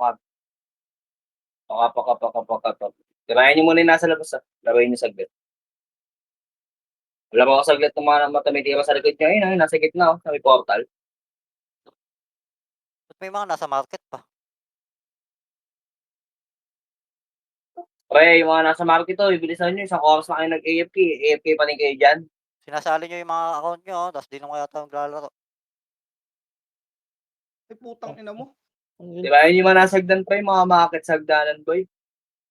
Pag Pak. Tirayan niyo muna yung nasa labas, laruin niyo saglit. Alam mo ako saglit ng mga tumitira sa likod niyo, ayun, nasa gitna, sa may portal. Ba't may mga nasa market pa? Pre, yung mga nasa market, bilisan niyo, isang oras na kayo nag-AFK, AFK pa rin kayo diyan. Sinasali niyo yung mga account niyo, ta's 'di naman yata naglalaro. Ay, putang ina mo. Tirayan niyo yung mga nasa hagdan, pre, mga market sa hagdanan, boy.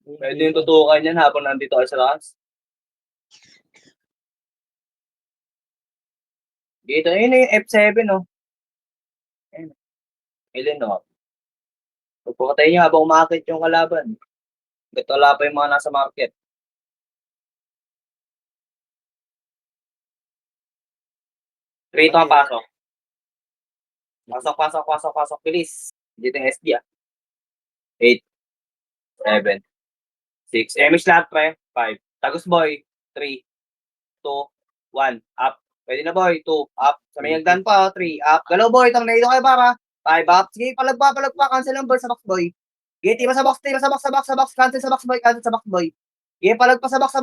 Pwede yung tutukan yan habang nandito kayo sa taas. Dito, yun yung F7, oh. Ayun. Ilan, oh. Pagpapatayin niyo habang umakit yung kalaban. Ba't wala pa yung mga nasa market? Rito ang pasok. Pasok. Bilis. Dito yung SD, 8, 7, 6. Emish lahat, pre. 5. Tagus boy. 3, 2, 1. Up. Pwede na boy. 2. Up. Sa may hagdan pa, 3. Up. Galaw boy. Tang na dito kayo para. 5 up. Sige, palagpa. Cancel ang boy sa box boy. Sige, tira sa box. Cancel sa box boy. Sige, palagpa sa box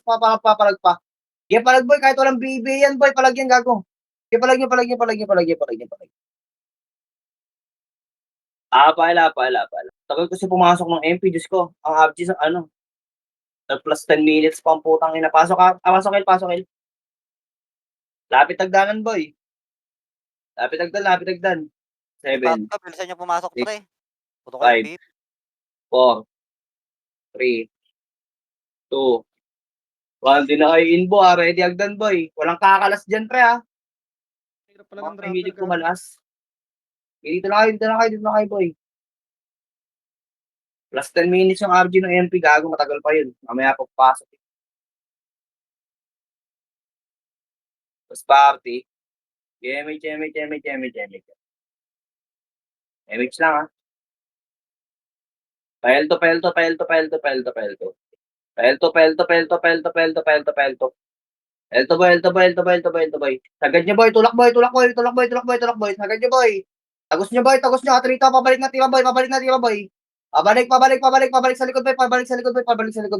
pa. Palagpa. Sige, palag boy. Kahit walang BB yan boy. Palag yan, gago. Sige, palag nyo. Paala. Tagal kasi pumasok ng MP, Diyos ko. Ang RG sa plus 10 minutes pa ang putang ina. Pasok ka. Pasok El. Lapit tagdanan, boy. Lapit tagdan. 7, Pasok ka, bilisan niyo pumasok 6, pre. Putok ko yung 5, beep. 4, 3, 2, 1. Di na kayo inbo, ready hagdan, boy. Walang kakalas dyan, pre, Hirap pala ng Mga dropper, hilig gago. kumalas. Dito na kayo, boy. Plus 10 minutes yung RG ng MP, gago. Matagal pa yun. Mamaya pagpasok. Tapos party. MH lang, Pelto. Pelto, boy. Sagad niyo, boy. Tulak, boy. Sagad niyo, boy. Tagos niyo. Atrito, pabalik na tira, boy. Pabalik sa likod,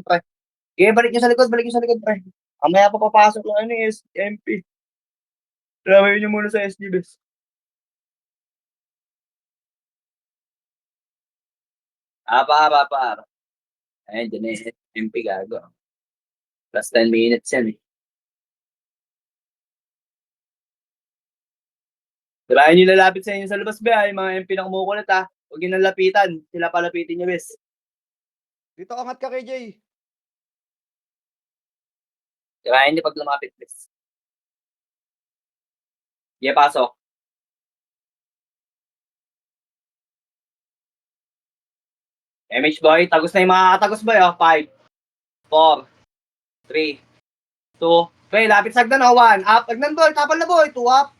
pre. Okay, balik niyo sa likod, pre. Mamaya pa papasok lang MP. Trawin niyo muna sa SD, bes. Para. Ayun, dyan na MP, gago. Plus 10 minutes yan, Tirayan nyo lalapit sa inyo sa labas, be, yung mga MP na kumukulit, Huwag nyo nalapitan. Sila palapitin nyo, bes. Dito, angat ka, KJ. Tirayan nyo pag lumapit, bes. Sige, pasok. MH boy, tagos na yung mga katagos, boy, 5, 4, 3, 2, Pre, lapit sagdan, 1, up. Agnan, boy, tapal na, boy, 2 up.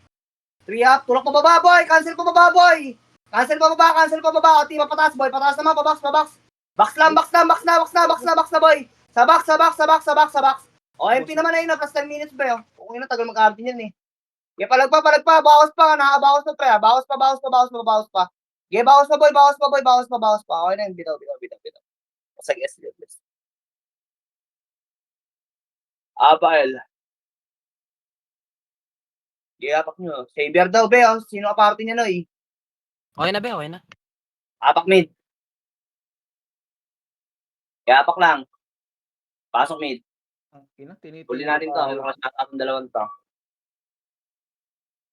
3 up, tulak pa baba, boy. Cancel pa baba, boy. Cancel pa baba. O, team pataas, boy. Pataas naman, box. Box na, boy. Sa box. O, MP naman na yun, plus 10 minutes, boy. Kung yun, tagal mag-RD yan, Sige, palagpa. Bawas pa, nakakabawas pa, pre. Bawas pa. Sige, bawas pa, boy. Okay na yun, bitaw. Pasag S, please. Apael. Sige, apak nyo. Savior daw, be. Sino ka party niya, Noy? Okay na, be. Okay na. Apak mid. Sige, apak lang. Pasok mid. Huli natin to. Mas atong dalawang to.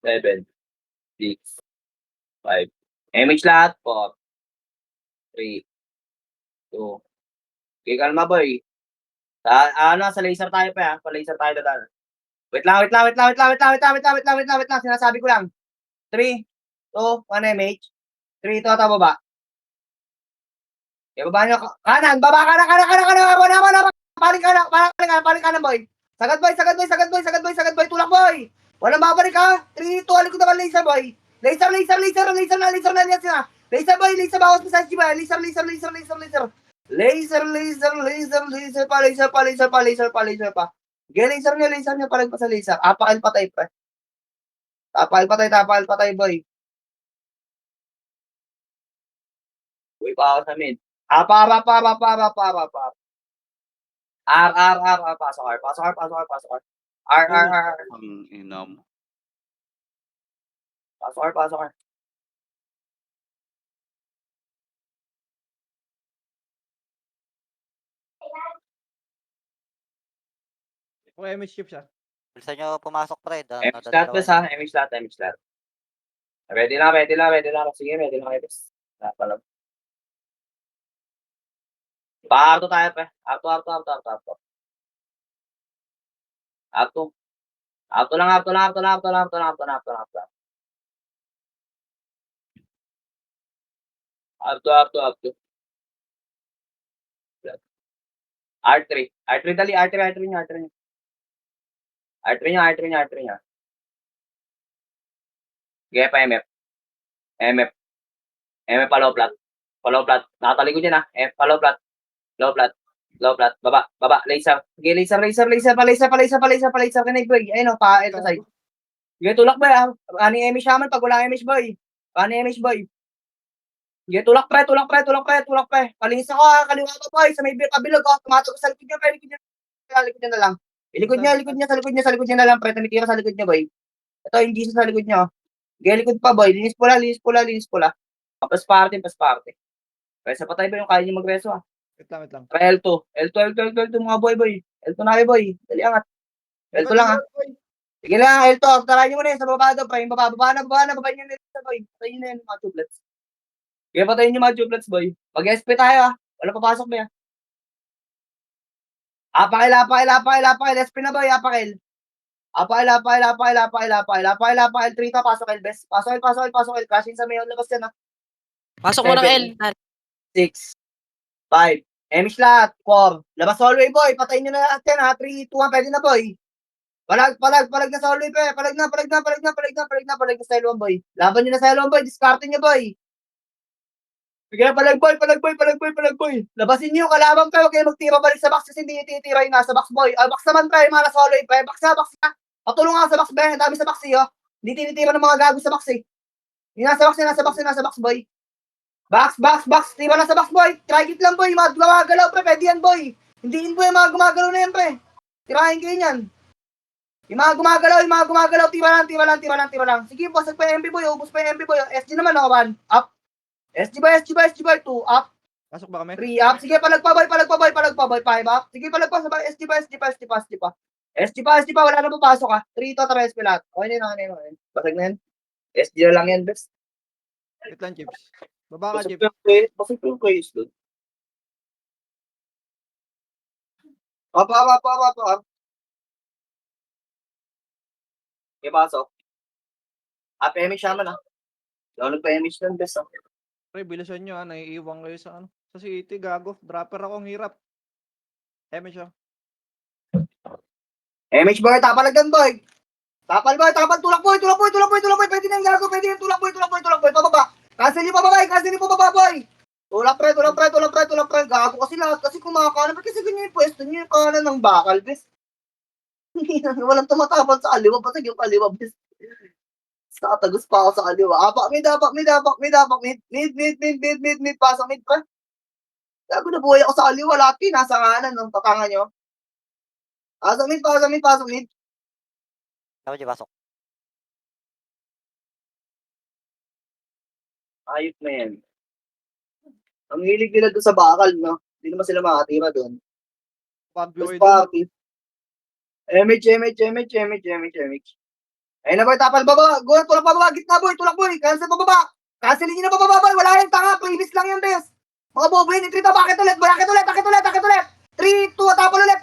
7, 6, 5. MH lahat. 4, 3, 2. Okay, kalma, boy. Sa laser tayo pa, Pa-laser tayo dadaan. Wait lang. Sinasabi ko lang. 3, 2, 1 MH. 3, 2, baba. Okay, baba nyo. Kanan, baba, kanan. Paling kanan, boy. Sagad, boy. Tulak, boy. Walang babalik, 3, 2, alikod naman, laser, boy. Laser na. Laser, boy. Bawas mo sa SG, boy. Laser. Laser pa. Sige, laser nyo. Palag pa sa laser. Apakil patay, pre. Tapal patay, boy. Uy, pa ako sa mid. Para. R. Pasok R. R. Ang ina mo. Pasok R. Kung MH chip siya. Bilisan nyo pumasok, pre. MH lahat bes ha. MH lahat. Ready na. Sige, ready na kayo bes. Palag. Pa-arto tayo pre. Arto. Arto lang. Arto. R3 dali. R3 niya. Sige pa MF. MF pa low plat. Nakatalikod yan ha. F pa low plat. Low plat. Baba. Laser. Sige, laser. Kinay boy. Ayun o, pa ito side. Sige, tulak boy ha. Ani MH shaman pag wala MH boy. Sige, tulak pre. Palinis ako ha. Kaliwa pa boy. Sa may kabilog o. Tumatok sa likod niya. Likod niya na lang. Likod niya na lang pre. Tumitira sa likod niya boy. Ito, hindi sa likod niya o. Sige, likod pa boy. Linis pula. Pas party. Kaya patay ba yung kaya niyo magreso ha. Wait lang. L2 mga boy. L2 na kayo boy. Dali angat. L2 lang ha. Sige lang, L2. Tarayin nyo muna yun sa baba daw. Baba na. Babayin nyo na yun sa boy. Patayin nyo na yun mga tublets. Sige, patayin nyo mga tublets boy. Pag-SP tayo ha. Wala papasok ba yan? Apakil. SP na boy, apakil. Apakil. 3 to, pasok L best. Pasok L. Crashing sa mayon. Labas yan ha. Pasok mo ng L. 6, 5, MH lahat, 4. Labas hallway boy, patayin nyo na lahat yan ha. 3, 2, 1, pwede na boy. Palag na sa hallway pe. Palag na sa L1 boy. Laban nyo na sa L1 boy, discarding nyo boy. Sige, palag boy. Labasin nyo yung kalaban pe, huwag kayo magtira balik sa box kasi hindi nyo titira yung nasa box boy. Box naman pre, mga nasa hallway pe. Box na. Patulong nga sa box be, ang dami sa box eh. Hindi tinitira ng mga gago sa box eh. Yung nasa box boy. Box. Tira na sa box, boy. Try it lang, boy. Mga gumagalaw, pre. Pwede yan, boy. Hindi yun, boy. Mga gumagalaw na yan, pre. Tirahin kayo yan. Yung mga gumagalaw. Tira lang. Sige, basag pa yung MB, boy. Ubus pa yung MB, boy. SG naman, 1. Up. SG boy. 2. Up. Pasok ba kami? 3. Up. Sige, palag pa, boy. 5 up. Sige, palag pa. SG pa. Wala na papasok, ha. 3 to, 3 SP lahat. Okay na yun. Basag na yan. SG na lang yan, best. Wait lang, chips. Baba ka, chips. Basag yung case doon. Apa. Okay, pasok. PMH naman ha. Nagpa-MH ng best ha. Pre, bilisan nyo ha. Naiiwan kayo sa sa city, gago. Dropper ako, ang hirap. MH siya. MH boy, tapalagan boy. Tapal, tulak boy. Pwede na yung gago, tulak boy. Pababa. Cancel yung pababa, boy. Tulak pre. Gago kasi lahat. Kasi kumakanan. Kasi ganyan yung pwesto nyo yung kanan ng bakal, bes. Walang tumatapal sa kaliwa. Basag yung kaliwa, bes. Tatagos pa ako sa kaliwa. Apak, mid. Pasok mid, pre. Gago na buhay ako sa kaliwa. Lahat kayo nasa kanan ng tatanga nyo. Pasok mid. Dapat di pasok. Ayop na yan. Ang hilig nila doon sa bakal, no? Hindi naman sila makatira doon. Pag-buhay Tapos doon. party. MH. Ayun na boy, tapal baba. Go, tulak baba. Gitna boy. Cancel pababa. Cancelin nyo na pababa boy. Wala yung tanga. Previous lang yan, bes. Mga bobo yun. Itrita, bakit ulit? 3, 2, tapal ulit,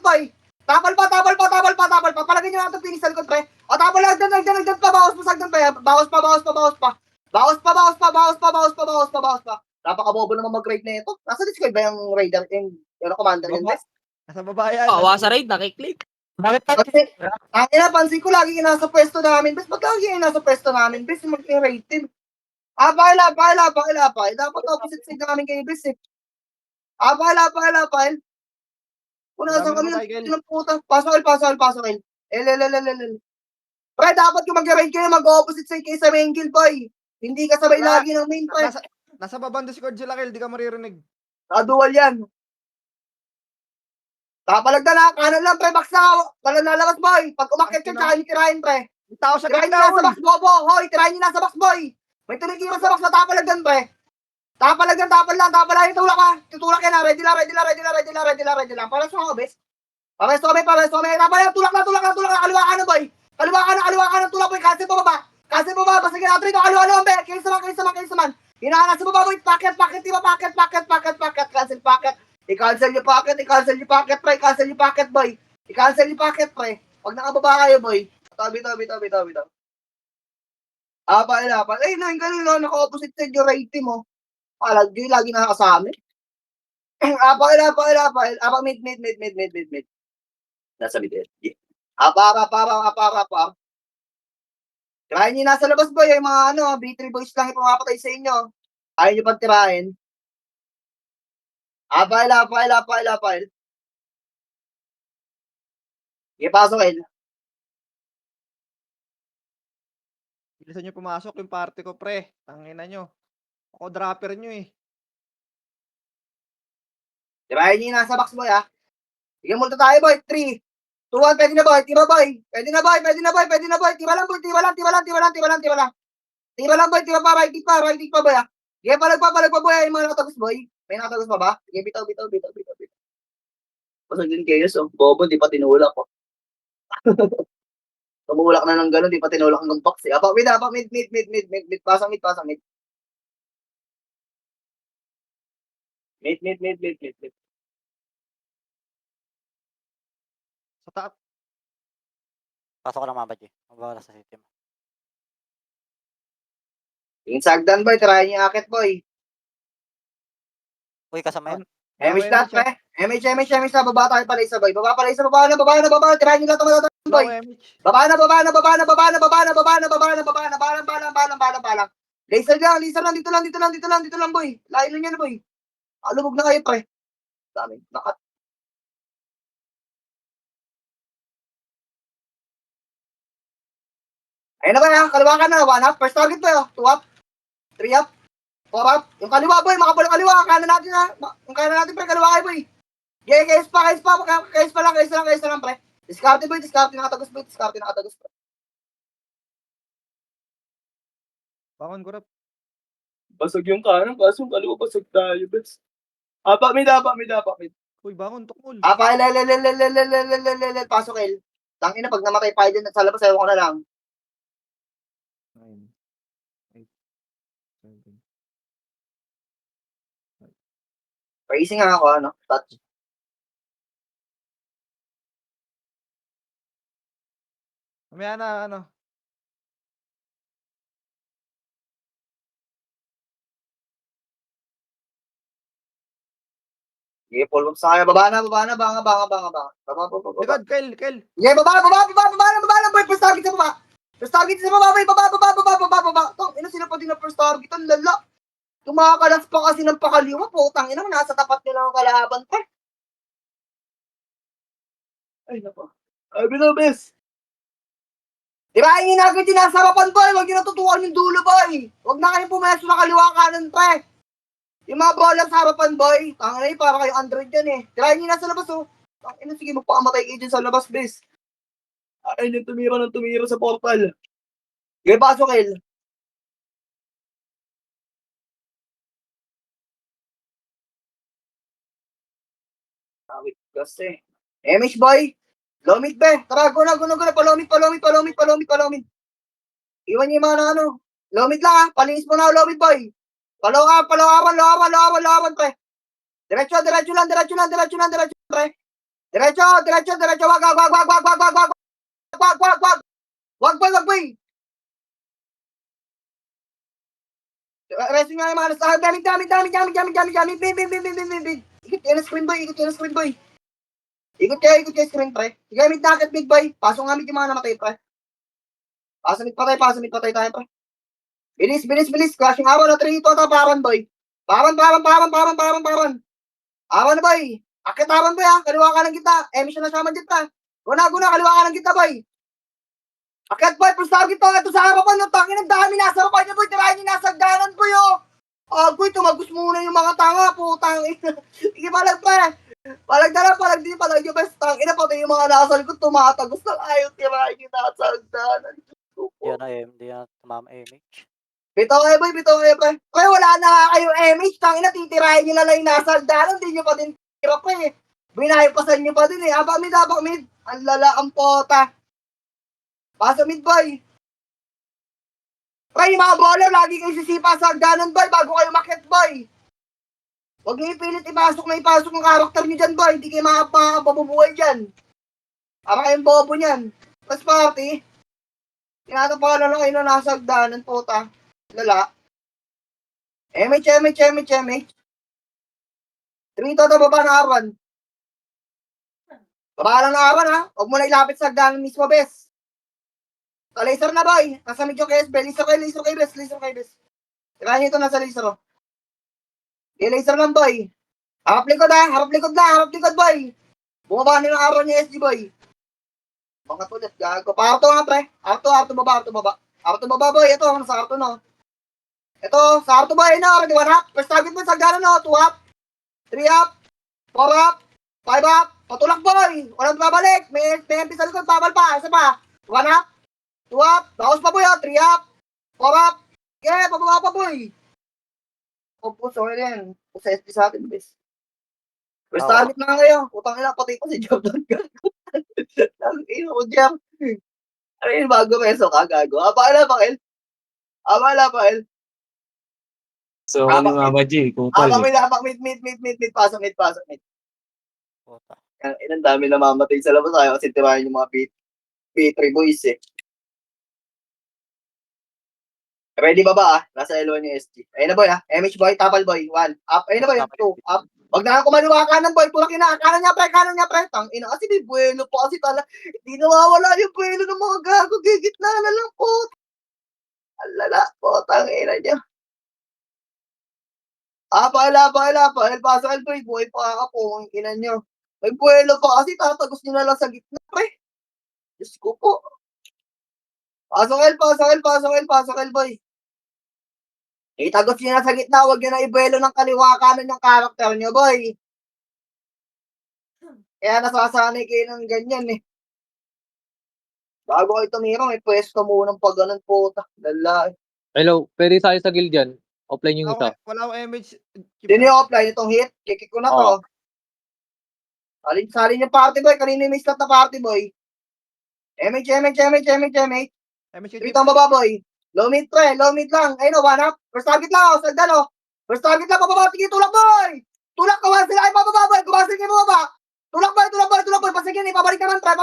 boy. Tapal pa. Palagay nyo lang itong finish sa likod, pre. O, tapal lang. Agdan pa. Bawas pa. Bawas pa. Napakabobo naman mag-raid na ito. Nasa Discord ba yung raider? Yung commander yun, bes? Nasa baba yan. Awa sa raid, nakiklik. Bakit Kasi, pansin ko lagi yung nasa pwesto namin, bes. Ba't lagi yung nasa pwesto namin, bes? Mag-raid team. Pakil. Dapat opposite side namin kayo, bes, eh. Pakil. Kung nasa kami ng puta. Pasok. Pre, dapat kung mag-raid kayo, mag-opposite side kayo sa main guild, boy. Hindi ka sabay lagi ng main, pre. Nasa babang Discord sila, Kel. Di ka maririnig. Nakadual yan. Tapalagda na, kanan lang, pre, box na. Wala lalabas, boy. Pag umakit ka, tsaka yung tirahin, pre. May tao sa Tirahin nyo gitna, nasa box, bobo. Hoy, tirahin nyo nasa box, boy. May tumitira sa box na tapalagdan, pre. Tapalagdan, tapal lang, tutulak ka. Tutulak ka na, ready lang. Para sa mga bes. Pares, tapal lang, tulak na, kaliwa ka na, boy. Kaliwa ka na, tulak, boy. Cancel pa baba, basta ginatry ko, kaliwa, be. Kilis naman. Hinahanap sa baba, boy. Packet, di ba? Packet. Cancel packet. I-cancel yung packet, pre. Boy. I-cancel yung packet, pre. Pag nakababa kayo, boy. Tabi. Apal. Eh, no, yung ganun, naka-opposite side yung rating mo. Lagi nakakasama. Apa, mid. Nasa mid. Apa. Tirahin nyo nasa labas, boy. Yung mga, B3 boys lang yung pumapatay sa inyo. Ayaw nyo pang tirahin. Apal. Ipasok, El. Bilisan nyo pumasok yung party ko, pre. Tangina nyo. Ako dropper nyo eh. Tirahin nyo nasa box, boy, ha. Sige, multa tayo, boy. 3, 2, 1, pwede na, boy. Tira lang, boy. Tira lang, boy. Tira pa, right click pa, boy, ha. Sige, palag pa, boy. Yung mga nakatagos, boy. May nakatagos pa ba? Sige, bitaw. Pasag din chaos, oh. Bobo, di pa tinulak, oh. Tumulak na ng gano'n, di pa tinulak hanggang box, eh. Apa, mid. Pasang mid. Mid. Sa taas. Pasok ko ng mga badge. Magbawala sa system. Yung sagdan, boy. Tirahin yung akit, boy. Uy, kasama yan. MH dot, pre. MH na. Baba tayo pala isa, boy. Baba na. Tirahin nyo lang tumatatak, boy. Low MH. Baba na. Balang. Laser lang. Dito lang, boy. Layo lang yan, boy. Alubog na kayo, pre. Dami. Nakat. Ayun na ba yan? Kaliwa ka na. 1 up. First target, boy. 2 up. 3 up. 4 up. Yung kaliwa, boy. Makapalang kaliwa. Kanan natin, ha. Yung kanan natin, pre. Kaliwa kayo, boy. Kayos pa lang, pre. Discarte, boy. Nakatagos, boy. Pre. Bangon ko rap. Basag yung kanan, kaso yung kaliwa basag tayo, bes. Apa, mid. Uy, bangon, tukmol. Apa, pasok, El. Tangina, pag namatay pa dyan sa labas, ewan ko na lang. 9, 8, 7. Racing nga ako, touch. Mamaya na, Sige, pull up sa kaya. Baba na, banga. Baba. Likod, Kel. Sige, baba na, boy. First target sa baba, boy. Baba. Tong, sila pa din na first target. Ang lala. Tumakalas pa kasi ng pakaliwa. Putang ina, nasa tapat nila ang kalaban, pa. Ay, nako. Ay, binabes. Tirahin nyo na agad yung nasa harapan, boy. Huwag nyo natutukan yung dulo, boy. Huwag na kayong pumeso na kaliwa kanan, pre. Yung mga bola sa harapan, boy. Tangina yun, para kayong Android yan, eh. Tirahin nyo nasa labas, oh. Tangina, sige, magpakamatay kayo dyan sa labas, bes. Ay, yung tumira sa portal. Sige, pasok, El. Awit kasi. MH, boy. Lomit, be. Tara, go na. Palomit. Iwan niyo yung mga Lomit lang, ha. Palinis mo na, lomit, boy. Palawakan, pre. Diretso lang, pre. Diretso. Wag, boy. Resting nga yung mga nasa. Gamit. Bin. Ikot kayo na screen, boy. Ikot kayo screen, pre. Gamit na agad, big boy. Pasok nga yung mga namatay, pre. Pasamit patay tayo, pre. Bilis. Crashing araw na 3 ito ata, paran, boy. Paran. Awan na, boy. Akit awan, boy, ha. Kaliwa ka lang kita. Emission na siya dyan, pa. Guna, kaliwa ka lang kita, boy. Akit, boy. First target to. Ito sa harapan, no. Tangin ang dami nasa harapan niya, boy. Tirahin niyo nasa ganan, boy, oh. Agoy, tumagos muna yung mga tanga, putang ina. Sige, palag pa. Palag na lang, palag din, palag yung best. Tang ina, pati yung mga nasa likod, tumatagos ng ayaw tirahin yung nasa hagdanan. Di yan tumama image. Bitaw kayo, boy, bitaw kayo, pre. Pre, wala na nga kayong image. Tang ina, titirahin nyo na lang yung nasa hagdanan. Hindi nyo pa din tira pa eh. Binahipasan nyo pa din eh. Abak mid. Ang lala ang pota. Pasa mid, boy. Pre, yung mga baller, lagi kayo sisipa sa hagdanan, boy, bago kayo makit, boy. Huwag niyo ipilit ipasok ang karakter niyo dyan, boy. Hindi kayo makapabubuhay dyan. Para kayong bobo niyan. Mas party, tinatapakan na lang kayo na nasa hagdanan, puta. Lala. MH. 3 to baba na Arwan. Baba lang na Arwan, ha. Huwag mo na ilapit sa hagdanan mismo, bes. Laser na, boy. Nasa medyo KS, laser kay bes. Tirahan niyo ito nasa laser, oh. Laser lang, boy. Harap likod, boy. Bumaba na ng araw niya, SG, boy. Mga tulit, gago. Parto nga, pre. Arto baba, boy. Ito, nasa arto, no. Ito, sa arto, boy, no. Ready, 1 up. First target mo, sa gano'n, no. 2 up. 3 up. 4 up. 5 up. Patulak, boy. Walang babalik. May MP sa likod, babal pa. Isa pa. 1 up. 2 up. Bawas pa, boy, oh. 3 up. 4 up. Okay, pababa pa, boy. Opo, sorry din. Sa SG sa atin, bes. First target na kayo. Utang ina, pati ko si Jordan. Ang ino ko dyan. Ano yun, bago meso ka, gago? Abala pa, El. So, ano nga ba, G? Kupal eh. Apak, mid. Pasok, mid. Puta. Ang dami na mamatay sa labas ayaw kasi tirahin yung mga P3 boys eh. Ready ba ba, ah? Nasa L1 yung SG. Ayun na, boy, ah. MH boy, tapal boy. 1. Up. Ayun na, boy. 2. Up. Wag na lang kumaliwa kanan, boy. Tulakin na. Kanan niya, pre. Tang ina kasi may buwelo pa kasi tala. Hindi nawawala yung buwelo ng mga gago. Gigitna na lang po. Alala po. Tang ina niya. Paila. Pasok el, boy. Buhay pa ka po. Ang ina niyo. May buwelo pa kasi tatagos niyo na lang sa gitna, pre. Diyos ko po. Pasok el, boy. Itagos nyo na sa gitna, huwag nyo na ibuelo ng kaliwa kanan yung karakter nyo, boy. Kaya nasasanay kayo ng ganyan eh. Bago kayo tumira, may pwesto munang pag ganun puta. Lala. Hello, pwede tayo sa guild dyan. Offline yung isa. Wala akong image. Sino yung offline itong hit? Kikik ko na to. Salin yung party boy. Kanina yung slot na party boy. MH. Image Dito ang baba boy. Low mid lang. Ayun o, 1 up. First target lang ako. Sagdan o. First target lang. Pababa. Sige, tulak boy. Tulak ka. Sila ay pababa boy. Kumasig yung baba. Tulak boy. Pasigin eh. Pabalik naman pre.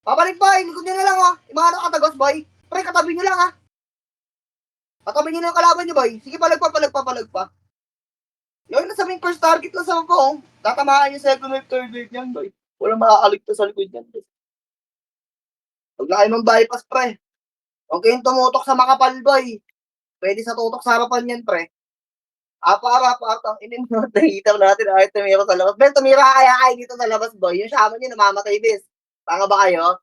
Pabalik boy. Likod nyo na lang o. Yung mga nakatagos boy. Pre, katabi nyo lang ha. Katabi nyo na yung kalaban nyo boy. Sige, palag pa. Yung nasa main first target lang sa ko. Tatamaan yung second wave, third wave yan boy. Walang makakaligtas sa likod yan boy. Huwag na kayo mag-bypass pre. Huwag kayong tumutok sa makapal boy. Pwede sa tutok sa harapan yan pre. Apa, inin mo, nakikita natin ay tumira sa labas. Ben, tumira kaya dito sa labas boy. Yung shaman nyo namamatay bis. Tanga ba kayo?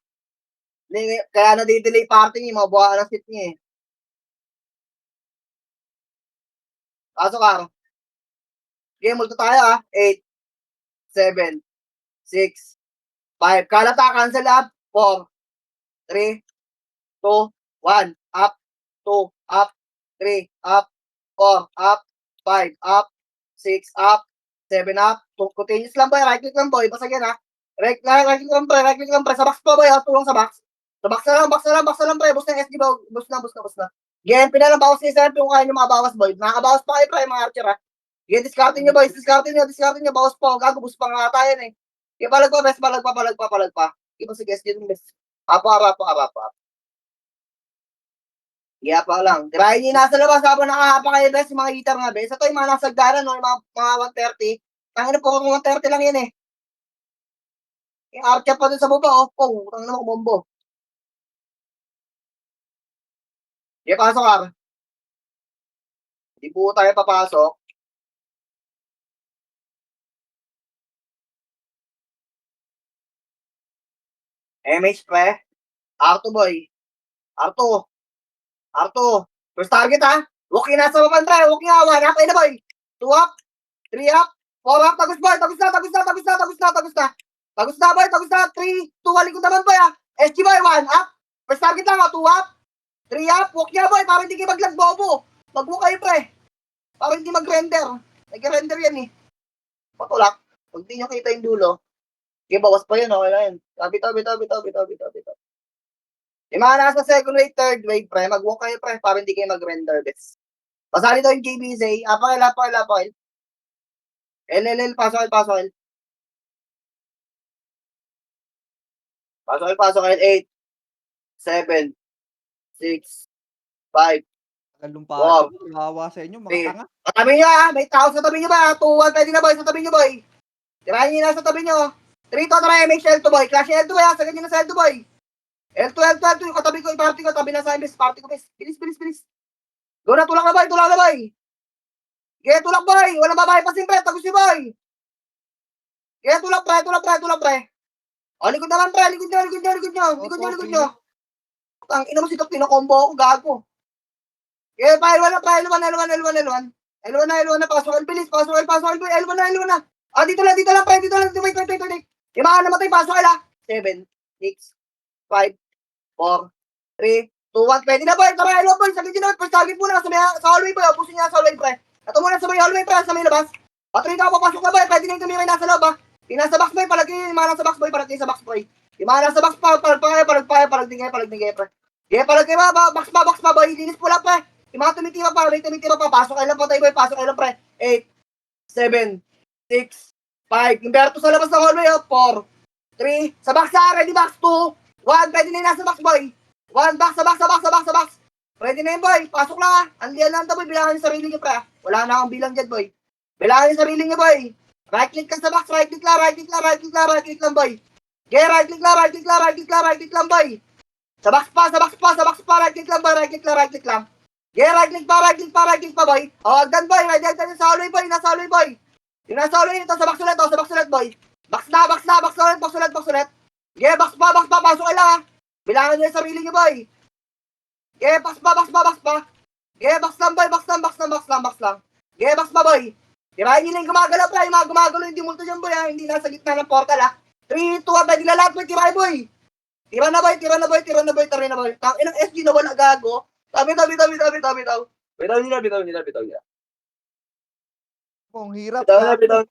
Kaya nadidelay party nyo, mga buha ng sit nyo eh. Pasok ka. Game, multo tayo ah. 8, 7, 6, 5. Kalata, cancel up. 4, 3, 2, 1. Up, 2, up, 3, up, 4, up, 5, up, 6, up, 7, up. Continuous lang boy, right click lang boy. Basta yan ha. Right click lang pre. Sa box pa boy, tulong sa box. Sa box na lang pre. Bus na SG ba? Bus na. Game, pinalang bawas ni SMP kung kaya nyo makabawas boy. Nakakabawas pa kayo pre, mga archer ha. Sige, discardin nyo boys, bawas po. Gago, bus pa nga tayo eh. Sige, palag pa. Sige, SG din bes. Apa. Iya pa lang. Tirahin nyo nasa labas habang nakahapa kayo bes, yung mga hitar nga bes. Ito yung mga nasagdanan, no, yung mga 130. Tangin na po kung 130 lang yan eh. Yung archer pa dun sa baba, oh. Tangin na mo bombo. Sige, pasok ka. Hindi po tayo papasok. MH pre. Arto boy. Arto. First target ha. Walking nasa baba, pre. Walking nga, 1 up, ayun na boy. 2 up, 3 up, 4 up, tagus boy, tagus na, tagus na, tagus na, tagus na, tagus na. Tagus na boy, tagus na, 3, 2, walikod naman boy ah. SG boy, 1 up. First target lang, 2 up, 3 up, walk niya boy, para hindi kayo maglagbobo. Mag-walk kayo pre. Para hindi mag-render. Nag-render yan eh. Patulak. Pag di nyo kita yung dulo, okay, bawas pa yun, okay lang yun. Tabi. Yung mga nasa second wave, third wave, pre, mag-walk kayo, pre, para hindi kayo mag-render, bes. Pasali daw yung JBZ, apakil. LLL, pasok. Pasok, 8, 7, 6, 5. Kalumpa. Wow. Kawawa sa inyo, mga Eh, tanga. Sa tabi nyo ah, may tao sa tabi nyo ba? 2-1, pwede na boy, sa tabi nyo boy. Tirahin nyo na sa tabi nyo. 3 to try, make L2 boy. Clash L2 boy, sagad nyo na sa L2 boy. L2, yung katabi ko, yung party ko, tabi na sa imbes, party ko, bes. Bilis. Go na, tulak na boy. Sige, tulak boy. Walang babae pa simpre, tagus nyo boy. Sige, tulak pre. O, likod naman pre, likod nyo. Ang ina mo si Top, pinakombo ako, gago. Sige, pa, L1 na, L1 na, pasok L, bilis, pasok L, L1 na. Ah, dito lang, pre, wait. Yung mga namatay, pasok L, 7, 6, 5, 4, 3, 2, 1, pwede na boy, tara, L1 boy, saglit nyo na, first target muna, sa hallway boy, abusin niya sa hallway, pre. Ito muna sa may hallway, pre, sa may labas. Patry ka, papasok na boy, pwede na yung tumira nasa loob, ha. Yung nasa box boy, palagay yung mga nasa box boy, Yung mga nasa box, palagay, pre. Sige, palagay box pa, boy, linis pula, pre. Yung mga tumitira pa, pasok L, patay boy, pasok L, pre. 8, 7, 6, 5, yung Berto sa labas ng hallway, 4, 3, sa box ha, ready box, 2, 1, pwede na yung nasa box boy. 1, box, sa box. Ready na yun boy, pasok lang ha. Andiyan lang boy, bilangan yung sarili niyo pre. Wala na akong bilang dyan boy. Bilangan yung sarili niyo boy. Right click ka sa box, right click lang boy. Okay, right click lang boy. Sa box pa, right click lang boy, right click lang. Okay, right click pa boy. O, agdan boy, ready agdan sa hallway boy, nasa hallway boy. Yung nasa hallway nito, sa box ulit boy. Box ulit. Okay, box pa, pasok lang ha. Bilangan nyo yung sarili nyo boy. Okay, box pa. Okay, box lang. Okay, box pa boy. Tirahin nyo lang yung gumagalaw pre, yung mga gumagalaw hindi multo dyan boy ha. Hindi nasa gitna ng portal ha. 3, 2, 1, pwede na lahat boy, tirahin boy. Tira na boy. Tang inang SG na wala gago. Tabi. Bitaw nila. Ang hirap. Bitaw.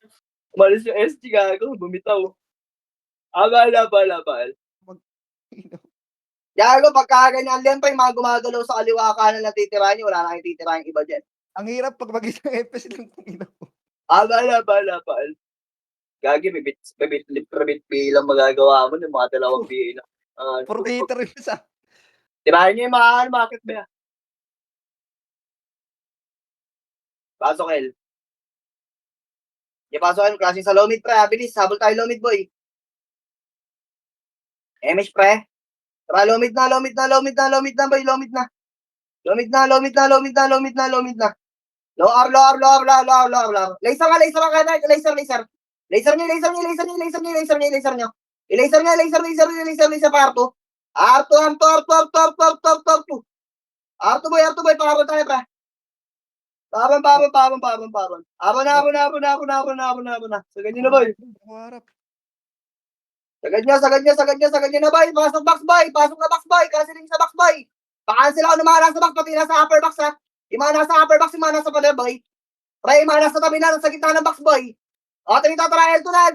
Umalis yung SG gago, bumitaw. Bala. Gago, pagka ganyan lang pa yung mga gumagalaw sa kaliwa kanan na titirahin nyo, wala na kayong titirahin iba dyan. Ang hirap pag mag-isang FPS lang kung ina mo. Bala. Gagi, may bit bilang magagawa mo ng mga 2 PA na. 4 rin sa. Tirahin nyo yung mga market ba yan? Pasok L. Pasok L, klaseng sa low mid pre, bilis, habol tayo low mid boy. MH pre. Tara, low mid na boy, low mid na. Low R. Laser ka kaya, laser. Laser nyo. Laser pa R2. R2 boy, pakabot tayo pre. Paban. Abo na. Sagad nyo na boy. Harap. Sagad nyo na boy. Pasok na box boy. Canceling sa box boy. Pa-cancel ako ng mga nasa box, pati nasa upper box ha. Yung mga nasa upper box, yung mga nasa pader boy. Pre, yung mga nasa tabi na, sa gitna ng box boy. O, tinito tara, L2 na.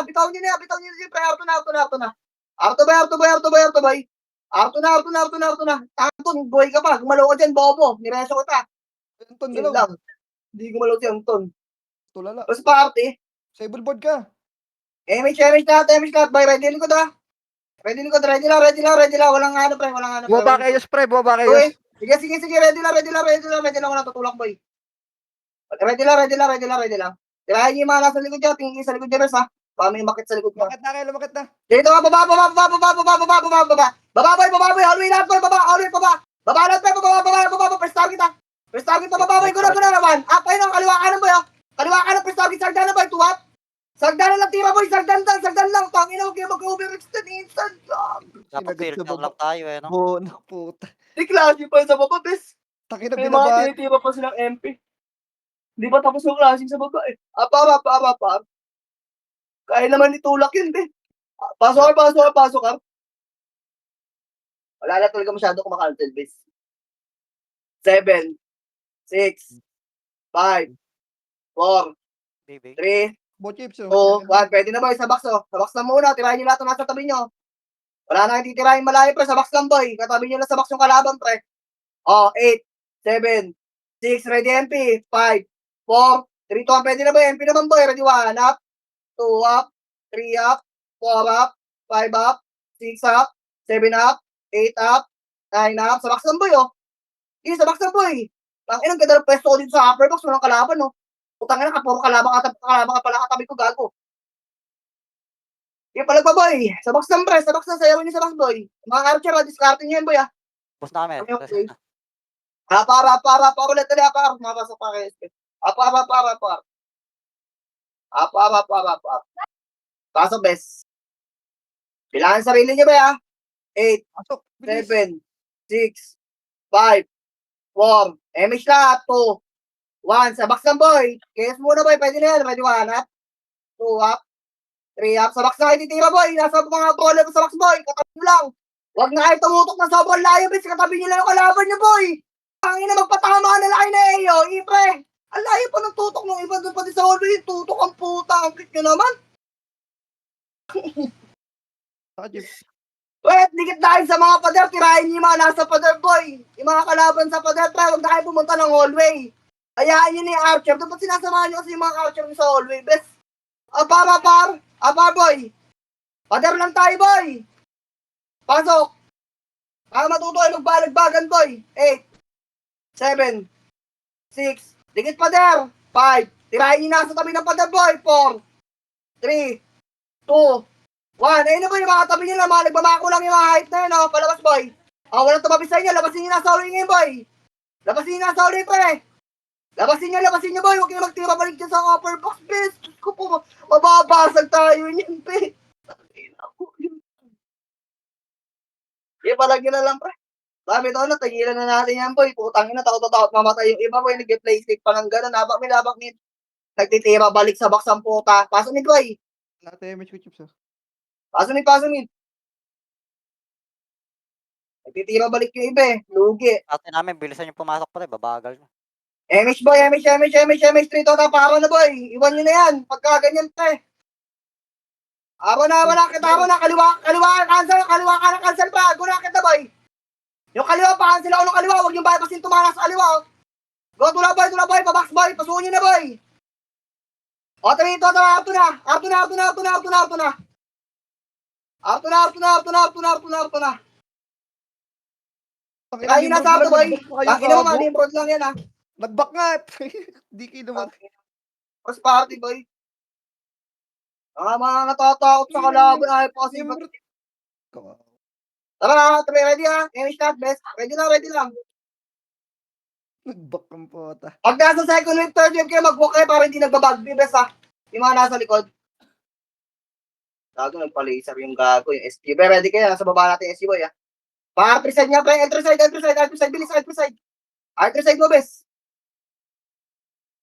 Bitaw nyo na, pre, R2 na. R2 boy. R2 na. Anton, boy ka pa. Gumalaw ka dyan, bobo. Nireso ko ta. Anton, Yun dalaw. lang. Hindi gumalaw si Anton. Tulala. Tapos party. Sable board ka. MH lahat, boy. Ready likod ha. Ready lang. Walang ano, pre. Bumaba kayo, pre. Bumaba kayo. Sige. Ready lang. Walang tutulak, boy. Ready lang. Tirahin niyo yung mga nasa likod niyo. Tingin sa likod niyo, ha. Baka may makit sa likod niyo. Lumakit na. Dito ka, baba. Baba, boy. Hallway lahat, boy. Baba. Baba lahat, boy. Baba. First target, ha. Baba, boy. Guna naman. Ayun ang kaliwa kanan, boy, ha. Kaliwa kanan, first target. Sagdan na, boy. Tuwap. Sagdan na lang, tira, boy. Sagdan lang. Tangina, huwag kayo mag-overextend. Instant lang. Dapat clear lang tayo no. Bono, puta. Di klase pa sa baba, bes. Takina May mga binabahan. tinitira pa silang MP. Hindi pa tapos yung klaseng sa baba eh. Apa. Kaya naman itulak yun, be. Pasok ka. Wala na talaga masyado kumakancel, bis. 7, 6, 5, 4, Bibi. 3, Bochips, 2, 1. Pwede na boy, sa box oh. Sa box lang muna, tirahin nyo lahat ng nasa tabi nyo. Wala na kayo titirahin malayo, pre. Sa box lang, boy. Katabi nyo lang sa box yung kalaban, pre. Oh, 8, 7, 6, ready MP. 5, 4, 3, 2, 1. Pwede na boy, MP naman, boy. Ready, 1 up, 2 up, 3 up, 4 up, 5 up, 6 up, 7 up, 8 up, 9 up. Sa box lang, boy, oh. Sa box lang, boy. Ang ganda ng pwesto ko dito sa upper box, walang kalaban, no? Putang ina ka, puro kalaban ka pala katabi ko, gago. Yung pala ba, boy? Sa box lang, pre. Sa box lang, sayawin niyo sa box, boy. Mga archer, discarte niyo yan, boy, ah. Bus na kami. Okay. Para. Ulit, dali, para. Mapasok pa kayo. Para. Pasok, bes. Bilangan sarili niyo, ba, ah? 8, Pasok, bilis. 7, 6, 5, 4, MH lahat, 2, 1, sa box lang, boy. KS muna, boy. Pwede na yan. Pwede 1 up, 2 up, 3 up. Sa box na kayo titira, boy. Nasa mga brawler sa box, boy. Katabi nyo lang. Huwag na kayo tumutok na sobrang layo, bis. Katabi nyo lang yung kalaban nyo, boy. Pangin na magpatama na lang kayo na Eyo. Ipre. Ang layo pa ng tutok ng iba doon pati sa hallway. Tutok ang puta. Ang cute nyo naman. Bochips. Wait, dikit dahil sa mga pader. Tirahin nyo yung mga nasa pader, boy. Yung mga kalaban sa pader, pre. Huwag na kayo pumunta ng hallway. Hayaan nyo na yung archer. Doon ba't sinasamahan nyo kasi yung mga archer nyo sa hallway, bes? Apa, boy. Pader lang tayo, boy. Pasok. Para matuto kayo magbalagbagan, boy. 8, 7, 6, dikit pader. 5, tirahin nyo na sa tabi ng pader, boy. 4, 3, 2, 1. Ayun na, boy. Yung mga tabi nyo lang, mga nagbabako lang yung mga height na yun, oh. Palabas, boy. Oh, walang tumabi sa inyo. Labasin nyo na sa huli ngayon, boy. Labasin nyo na sa huli, pre. Labasin nyo, boy. Huwag kayo magtira balik dyan sa upper box, bis. Diyos ko po, mababasag tayo niyan, pe. Yung palagi na lang, pre. Sabi daw na, tagilan na natin yan, boy. Putang ina, takot mamatay yung iba, boy. Nag-play stick pa ng gano'n. Labak ni. Nagtitira balik sa box ang puta. Pasok ni, boy. Lahat MH Bochips, oh. Pasok ni. Nagtitira balik yung iba, eh. Lugi. Atin namin, bilisan yung pumasok pa rin. Babagal nyo. MH, boy. MH. 3 total. Para na, boy. Iwan nyo na yan. Pagka ganyan, pre. Wala kita na. Kaliwa ka na cancel pa. Guna kita, boy. Yung kaliwa pa, cancel ako ng kaliwa. Huwag yung bypassin tumakas sa kaliwa, oh. Go, tula, boy. Pabox, boy. Pasukin nyo na, boy. O, 3, ito na. Auto na. Kaya na sa auto, boy. Tangina mo, malimprod lang yan, ha. Nag-back nga. Di kayo naman. First party, boy. Mga natatakot sa kalaban. Ay, possible. Tara, ready, ha. Any start, best. Ready lang. Nag-back ang puta. Pag nasa second wave, third wave kayo, mag-walk kayo para hindi nagbabagbi, best, ha. Yung mga nasa likod. Gago, nagpa-laser yung gago, yung SG. Ready kayo, nasa baba natin yung SG, boy, ha. Pa-entry side niya, pre. Entry side, bilis, entry side. Entry side mo, best.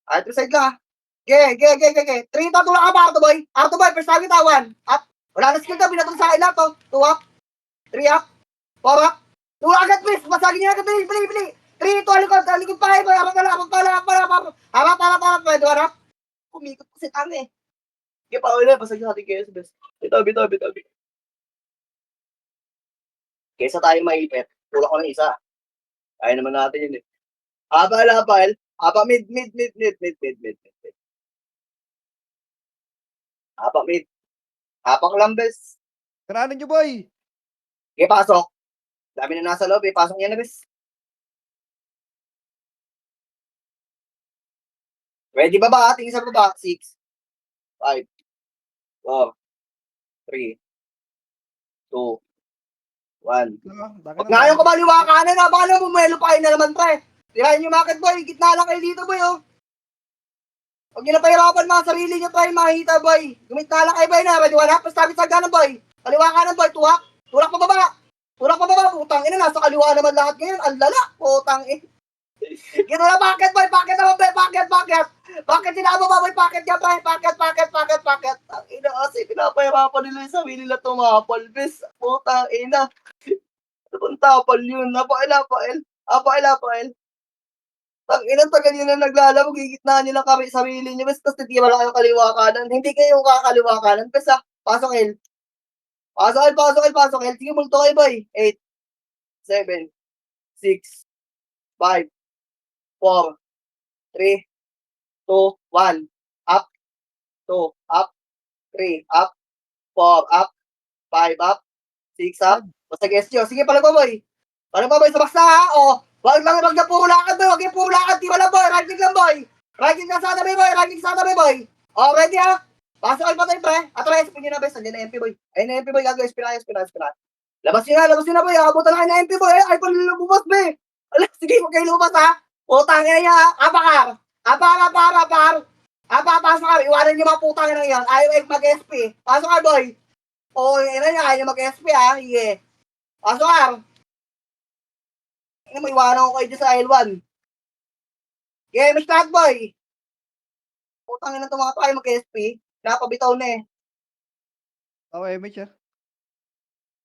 Entry side lang, ha. Ge. 3, tulak ka pa, Arto, boy. First target, ha. 1. Up. Wala na skill ka, binatong sa akin lang, to. 2 up. 3 up. 4 up. Tulak agad, please. Masagin niya agad, bili. 3, 2, alikod pa, boy. Harap. Pwede, harap. Kumikot kasi tanga, eh. Sige, pa ulit. Pasagin natin kayo sa best. Bitabi. Kesa tayo maipit. Tulak ko ng isa. Kaya naman natin yun, eh. Lapal. Mid. Mid. Hapak lang, bes. Kananin nyo, boy. Okay, pasok. Dami na nasa loob, eh. Pasok niya na, bes. Ready ba ba? Tingin sa baba. 6, 5, 4, 3, 2, 1. Huwag nga yung kumaliwa kanan, ha. Baka naman bumelo pa kayo na naman, pre. Tirahin yung market, boy. Gitna lang kayo dito, boy, oh. Huwag nyo na pahirapan mga sarili nyo, pre. Makikita, boy. Gumita lang kayo, boy, na. Ready, 1 up. Pastabi sa ganan, boy. Kaliwa kanan, boy. 2 up. Tulak pa baba. Putang ina, nasa kaliwa naman lahat ngayon. Ang lala. Putang ina. Gito na, packet boy, packet naman boy, packet. Packet, sinama ba boy, packet ka boy, packet. Ang ina kasi, pinapahirapan nila yung sarili nila tumapal, bes. Putang ina. Ano bang tapal yun? Apail. Ang ina, tagal yun na naglalaro, gigitnaan nyo lang kami sarili nyo, bes. Tapos titira lang kayong kaliwa kanan. Hindi kayo kakaliwa kanan, bes ah. Pasok El. Pasok El. Sige, multo kayo boy. 8, 7, 6, 5, 4, 3, 2, 1. Up, 2, up, 3, up, 4, up, 5, up, 6, up. Basta guess nyo. Sige, palag pa boy, sa box na ha. O, wag na puro lakad boy, wag yung puro lakad. Di wala boy, right click lang boy. Right click sa tabi boy. O, ready ha? Pasok kayo pa tayo pre. Atras, pinyo na bes. Nandiyan na MP boy. Ayun na MP boy, gagawin. Spinahan. Labas nyo na boy. Abutan na kayo na MP boy. Ay, pala lumabas be. Alam, sige, huwag kayo lumabas ha. Putang ina niya ha. Apakar. Pasok ka. Iwanan nyo mga putang ina yan. Ayaw mag-SP. Pasok ka boy. O, ina niya, ayaw mag-SP ha. Sige. Pasok ka. Ina mo, iwanan ko kayo dyan sa L1. Okay, may start boy. Putang ina itong mga tayo mag-SP. Napabitaw na eh. Ako, MH ah.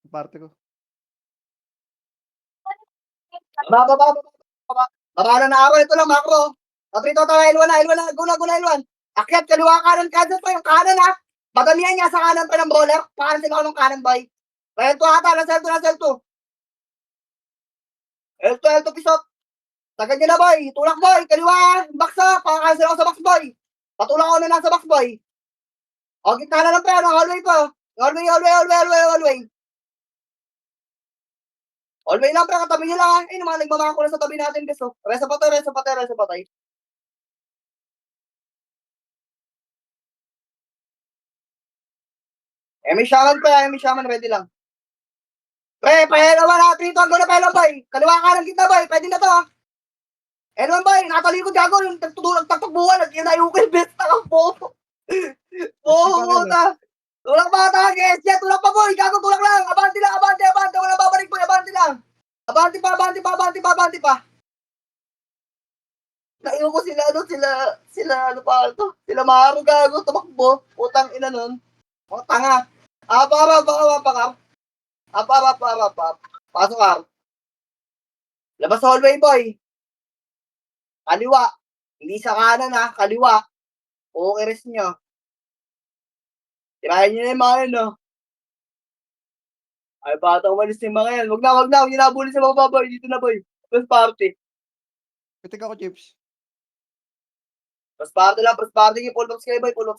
Parte ko. Baba na ako. Ito lang, macro. Patrito tayo, L1 na. Guna, L1. Akyat, kaliwa kanan, cancel pa yung kanan ha. Madamihan niya sa kanan pa ng brawler. Pakancel ako ng kanan, boy. L2 ata, nasa L2. L2, pisot. Tagad niya na, boy. Tulak, boy. Kaliwa, box ha. Pakancel ako sa box, boy. Patulak ako na nasa box, boy. O, gitna na lang pa, hallway pa. Hallway. Hallway lang, pre, katabi nyo lang ha. Ay, naman, nagmamahal ko na sa tabi natin, gusto. Resa patay. May shaman, ready lang. Pre, pahelawan na, trito, go na pahelawang, boy. Kaliwa ka ng gitna, boy. Pwede na to, ha. Helawang, boy, natalikod gago, yung tagtagbuhan, at yun ay ukil, best na ang po. Puta. Tulak ba ata, guys? Tulak pa, boy. Gago, tulak lang. Abante. Wala babalik, boy. Abante lang. Abante pa. Naiwan ko sila Maro, gago, tumakbo. Putang ina nun. Mga tanga. Apa. Pasok ka. Labas sa hallway, boy. Kaliwa. Hindi sa kanan, ha. Kaliwa. Okay, rest nyo. Tirahin nyo na yung mga yun, no? Ay, batang malis yung mga yan. Wag na. Huwag nyo nabuli sa mga boy. Dito na, boy. First party. Pitik ako, Chips. First party. Pull box kayo, boy. Tayo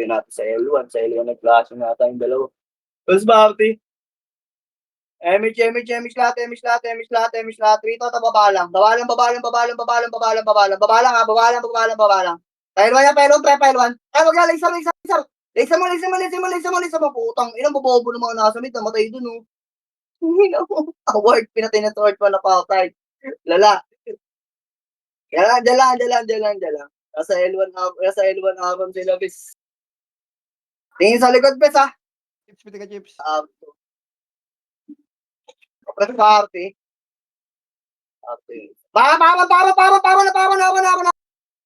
natin sa L1. Sa L1 nag-flash natin yung dalawa. First party. MH lahat. Rito, babalang. Babalang. Pailwan. Ay, wag na, laser. Laser mo. Putang, ilang bobobo ng mga nasa mid, namatay dun, oh. Award, pinatay na sword pa na patay. Lala. Kaya dyan lang. Nasa L1 habang sila, bis. Tingin sa likod, bis, ha. Chips, pitik ka, Chips. Press party. Para na.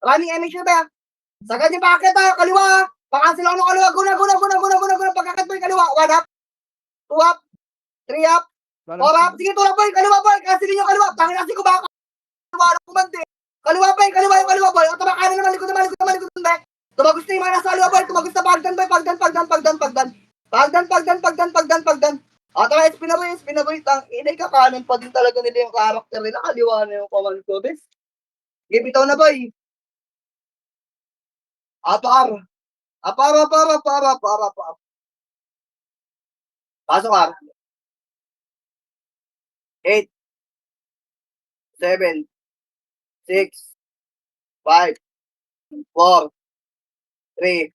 Running MH na ba? Sagad yung packet ha, kaliwa. Pakancel ako ng kaliwa. Guna. Pagkakat boy, kaliwa. 1 up. 2 up. 3 up. 4 up. Sige, tulak boy. Kaliwa boy. Cancelin yung kaliwa. Tangin kasi ko baka. Kaliwa boy. O, tabakanan naman. Likod naman. Tumagos na yung mga nasa kaliwa boy. Tumagos na pagdan boy. Pagdan. O, tara, spin na boy. Inay ka kanan pa din talaga nila yung karakter nila. Kaliwa na yung command ko, bes. Sige, bitaw na boy. Apar. Pasok ka. 8, 7, 6, 5, 4, 3,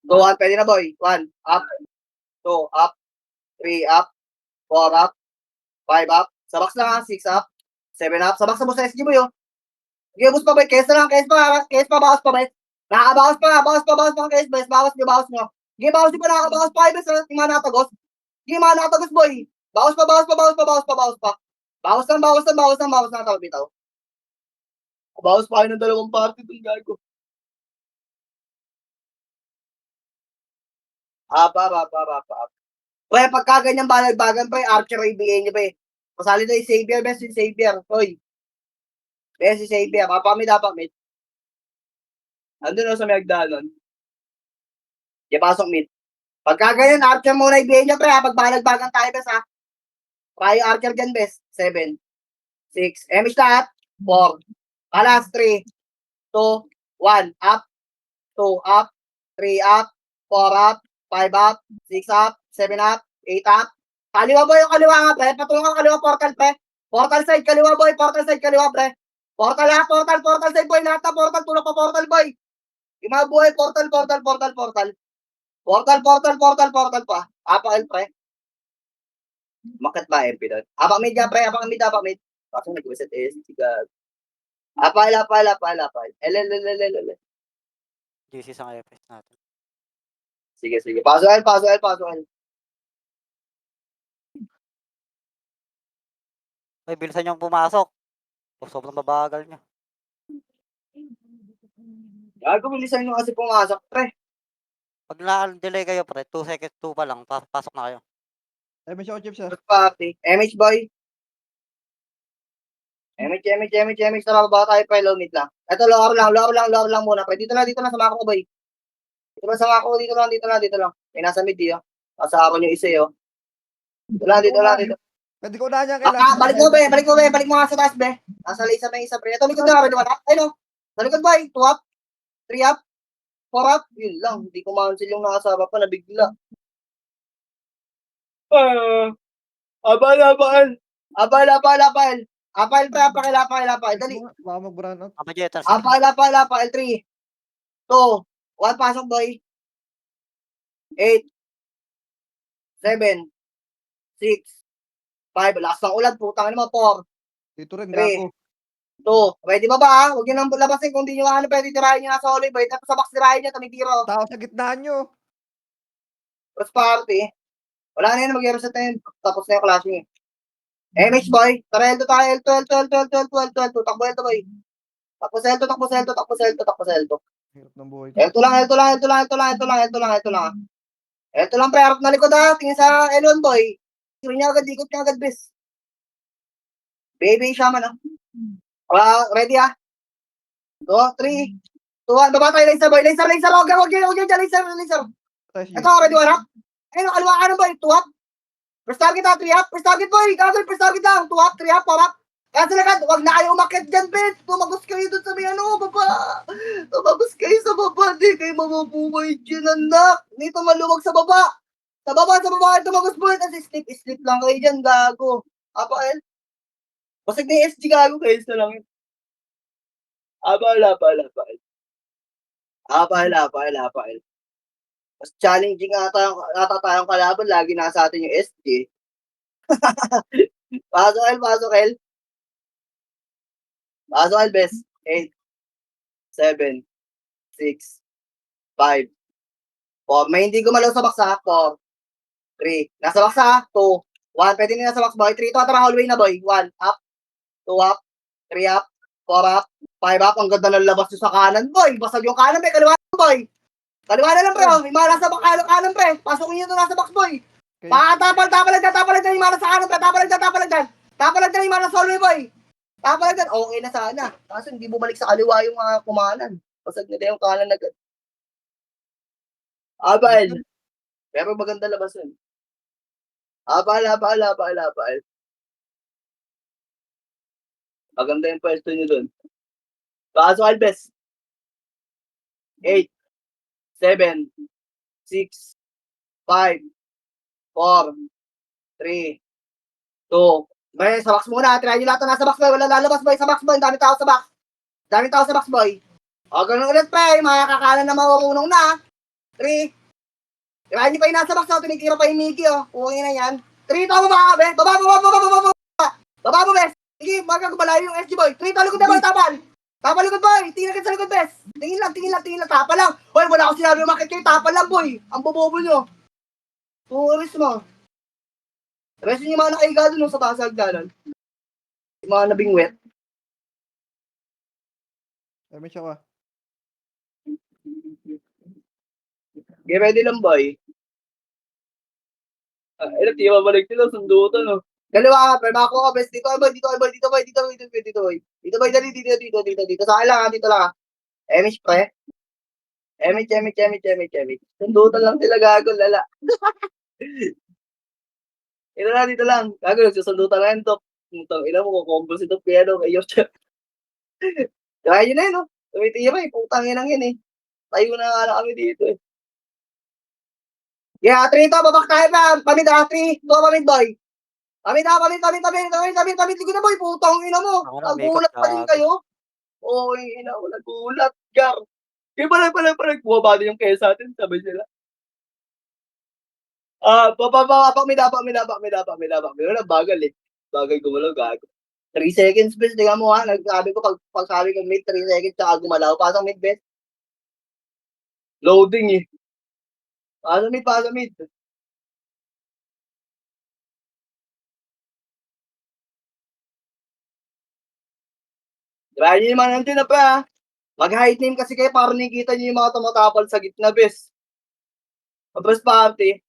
2, 1. Pwede na, boy. 1, up. 2, up. 3, up. 4, up. 5, up. Sa box na nga. 6, up. 7, up. Sa box na mo sa SG, boy, oh. Sige, bus pa, boy. Case pa, bawas pa, boy. Nakakabawas pa, case, boy. Bawas nyo. Sige, bawas nyo pa, nakakabawas pa, boy. Yung mga natagos. Sige, mga natagos, boy. Bawas pa. Bawas lang, tawag bitaw. Bawas pa kayo ng dalawang party dun, gago. Apa. Pre, pagka ganyan balag-bagan, pre, Archer ABA niya, pre. Pasali na yung Xavier, best yung Xavier. Hoy. Best yung Xavier. Apamid. Andun na sa may hagdanan. Di pasok mid. Pagka ganyan, Archer muna ABA niya, pre, ha. Pag balag-bagan tayo, best, ha. Payo Archer dyan, best. 7, 6, Emish lahat. 4. Alas, 3, 2, 1, up. 2, up. 3, up. 4, up. 5 up, 6 up, 7 up, 8 up. Kaliwa boy yung kaliwa nga, pre. Patulong ang kaliwa portal, pre. Portal side, kaliwa boy. Portal side, kaliwa, pre. Portal lahat, portal side, boy. Lahat na portal, tulong pa portal, boy. Yung mga buhay, portal. Portal pa. Apakil, pre. Makat ba, MP doon? Apak mid ka, pre. Apak mid. Kasi nag-reset is, siga. Apal. GC sa FS natin. Sige. Paso L. Ay, bilisan niyong pumasok. Sobrang babagal niya. Gago, bilisan nyo kasi pumasok, pre. Pag na-delay kayo, pre, 2 seconds, 2 pa lang, pasok na kayo. MH ako, Chips, sir. First party. MH boy. MH. Tara, baba tayo pa, low mid lang. Ito, lower lang muna, pre. Dito lang, sama ko, boy. Dito lang. May nasa mid, oh. Nasa ako yung isa, oh. Dito lang. Pwede ko na niya kailangan. Balik mo nga sa taas, be. Nasa laser na isa, pre. Ito, likod na, pwede wala. Ayun, oh. Sa likod, boy. 2 up, 3 up, 4 up. Yun lang. Hindi ko ma-cancel yung nakasama pa, nabigla. Apal. Apal, dali. Baka mag-brown out. Ama Jeter, Apal. 3, 2, 1, pasok, boy. 8, 7, 6, 5, lakas ng ulan, putang ina mo, 4, Dito rin, 3, gago. 2, ready ba ba? Huwag nyo nang labasin kung di nyo pwede tirahin nyo nasa olive, boy. Tapos sa box tirahin nyo, tumitiro. Tao sa gitna nyo. First party. Wala na yun, mag-reset na yun. Tapos na yung clash nyo. MH, boy. Tara, L2 tayo, L2. Takbo, L2, boy. Takbo sa L2. Hirap ng buhay ko. L2 lang. Ito lang, pre, harap na likod, ha. Tingin sa L1, boy. Sure niya agad, ikot niya agad, bes. Baby shaman, ha. Ready, ha. 2, 3, 2, 1. Baba tayo, laser, boy. Laser. Huwag yun dyan, laser. Ito, ready, one, ha. Ayun, kaliwa ka ng, boy. 2 up. First target, ha. 3 up. First target, boy. Gagawin, first target lang. 2 up, 3 up, 4 up. Cancel agad. Huwag na kayo umakit dyan, bes. Tumagos kayo dun sa may baba. Tumagos kayo sa baba. Di kayo mabubuhay dyan, anak. Dito maluwag sa baba. Sa baba kayo tumagos, boy. Kasi sleep lang kayo dyan, gago. Apa, El? Basag na yung SG, gago. Kayo na lang yun. Apa, El. Mas challenging ata tayong kalaban. Lagi nasa atin yung SG. Pasok, El. Pasok, El, best. 8, 7, 6, 5, 4. May hindi gumalaw sa box, ha? 4, 3. Nasa box, ha? 2, 1. Pwede nila sa box, boy. 3 to. Tara, hallway na, boy. 1 up, 2 up, 3 up, 4 up, 5 up. Ang ganda ng labas nyo sa kanan, boy. Basag yung kanan, boy. Kaliwa na, boy. Kaliwa na lang, pre. Oh. May mala sa kanan, pre. Pasukin nyo ito nasa box, boy. Okay. Tapal dyan. Yung mala sa kanan, pre. Tapalag dyan. Yung mala sa hallway, boy. Tapalag dyan. Okay na sana. Kaso hindi bumalik sa kaliwa yung mga kumanan. Basag nila yung kanan agad. Abal. Pero maganda labas yun. Abal. Maganda yung pwesto nyo dun. Kaso Albes. 8, 7, 6, 5, 4, 3, 2. Bay, sa box muna. Try nyo lahat na nasa box, boy. Wala lalabas, boy. Sa box, boy. Dami tao sa box. Boy. O, ganun ulit, pre. Mga kakanan na marunong na. 3. Try nyo pa yung nasa box, o. Tinitira pa yung Mickey, o. Uwangin na yan. 3, tao baba, be. Baba mo, be. Sige, magkakabalayo yung SG, boy. 3, tao likod na, boy. Tapal likod, boy. Tingin agad sa likod, bes. Tingin lang. Tapal lang. Hoy, wala akong sinabi umakit kayo. Tapal lang, boy. Ang bobobo nyo. Turis mo. Rest nyo yung mga nakaiga dun sa taas hagdanan. Yung mga nabingwet. Damage ako. Okay, ready lang, boy. Ilan, di mabalik sila, sundutan, no? Dalawa ka, pero ako ka, best. Dito, boy, dito, boy, dito, boy, dito, boy, dito, boy, dito, boy. Dito, boy, dali, dito. Sa akin lang, ha, dito lang, ha. Emish, pre. Emish. Sundutan lang sila, gago, lala. Dito lang. Gago, nagsusundutan lang, Dok. Putang ina mo, kukombo si Dok, kaya, no, kayo siya. Kaya yun na yun, no? Tumitira, putang inang yun, eh. Tayo na nga na kami dito, eh. Yeah, 3 to, babak tayo pa. Pamid, 3. 2, pamid, boy. Pamid. Ligo na, boy. Putang ina mo. Ako na, umikot, Nagulat pa din gago. kayo. Oo, ina ko, nagulat, gar. Kaya pala, bumaba din yung kaya sa atin, sabi sila. Wala, bagal, eh. Bagal gumalaw, gago. 3 seconds, best. Tingnan mo, ha. Nagsabi ko, pag sabi ko mid, 3 seconds, tsaka gumalaw. Pasang mid, best. Loading, eh. Pasang mid. Try nyo naman nandiyan na pa, ha. Mag-hide name kasi kayo para nakikita nyo yung mga tumatapal sa gitna, bes. First party.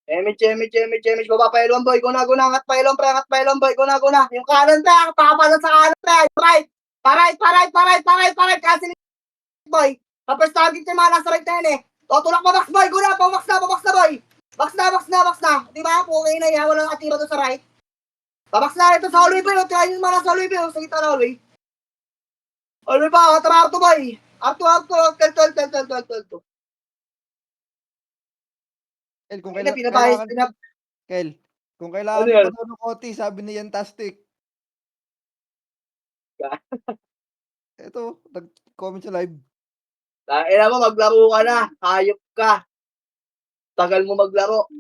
Emish. Baba pa ilong, boy. Guna. Angat pa ilong, boy. Guna. Yung kanan, pre. Papalan sa kanan, pre. Right. Parait. Kasi boy. First target yung mga nasa right na yun, eh. Tutulak pa, box, boy. Guna. Box na, boy. Box na. Di ba? Pukay na yan. Walang atira doon sa right. Pabox na ito sa hallway, boy. Try nyo yung mga nasa hallway, boy. Sa gitna na hallway. Hallway pa. Tara, Arto, boy. Arto. 12. Kel, kung Kaya kailangan, Kel, kung kailangan Ano mo yan? pa daw ng OT, sabi ni Yantastic. Ito, nag-comment sa live. Ina mo, maglaro ka na. Hayop ka. Tagal mo maglaro.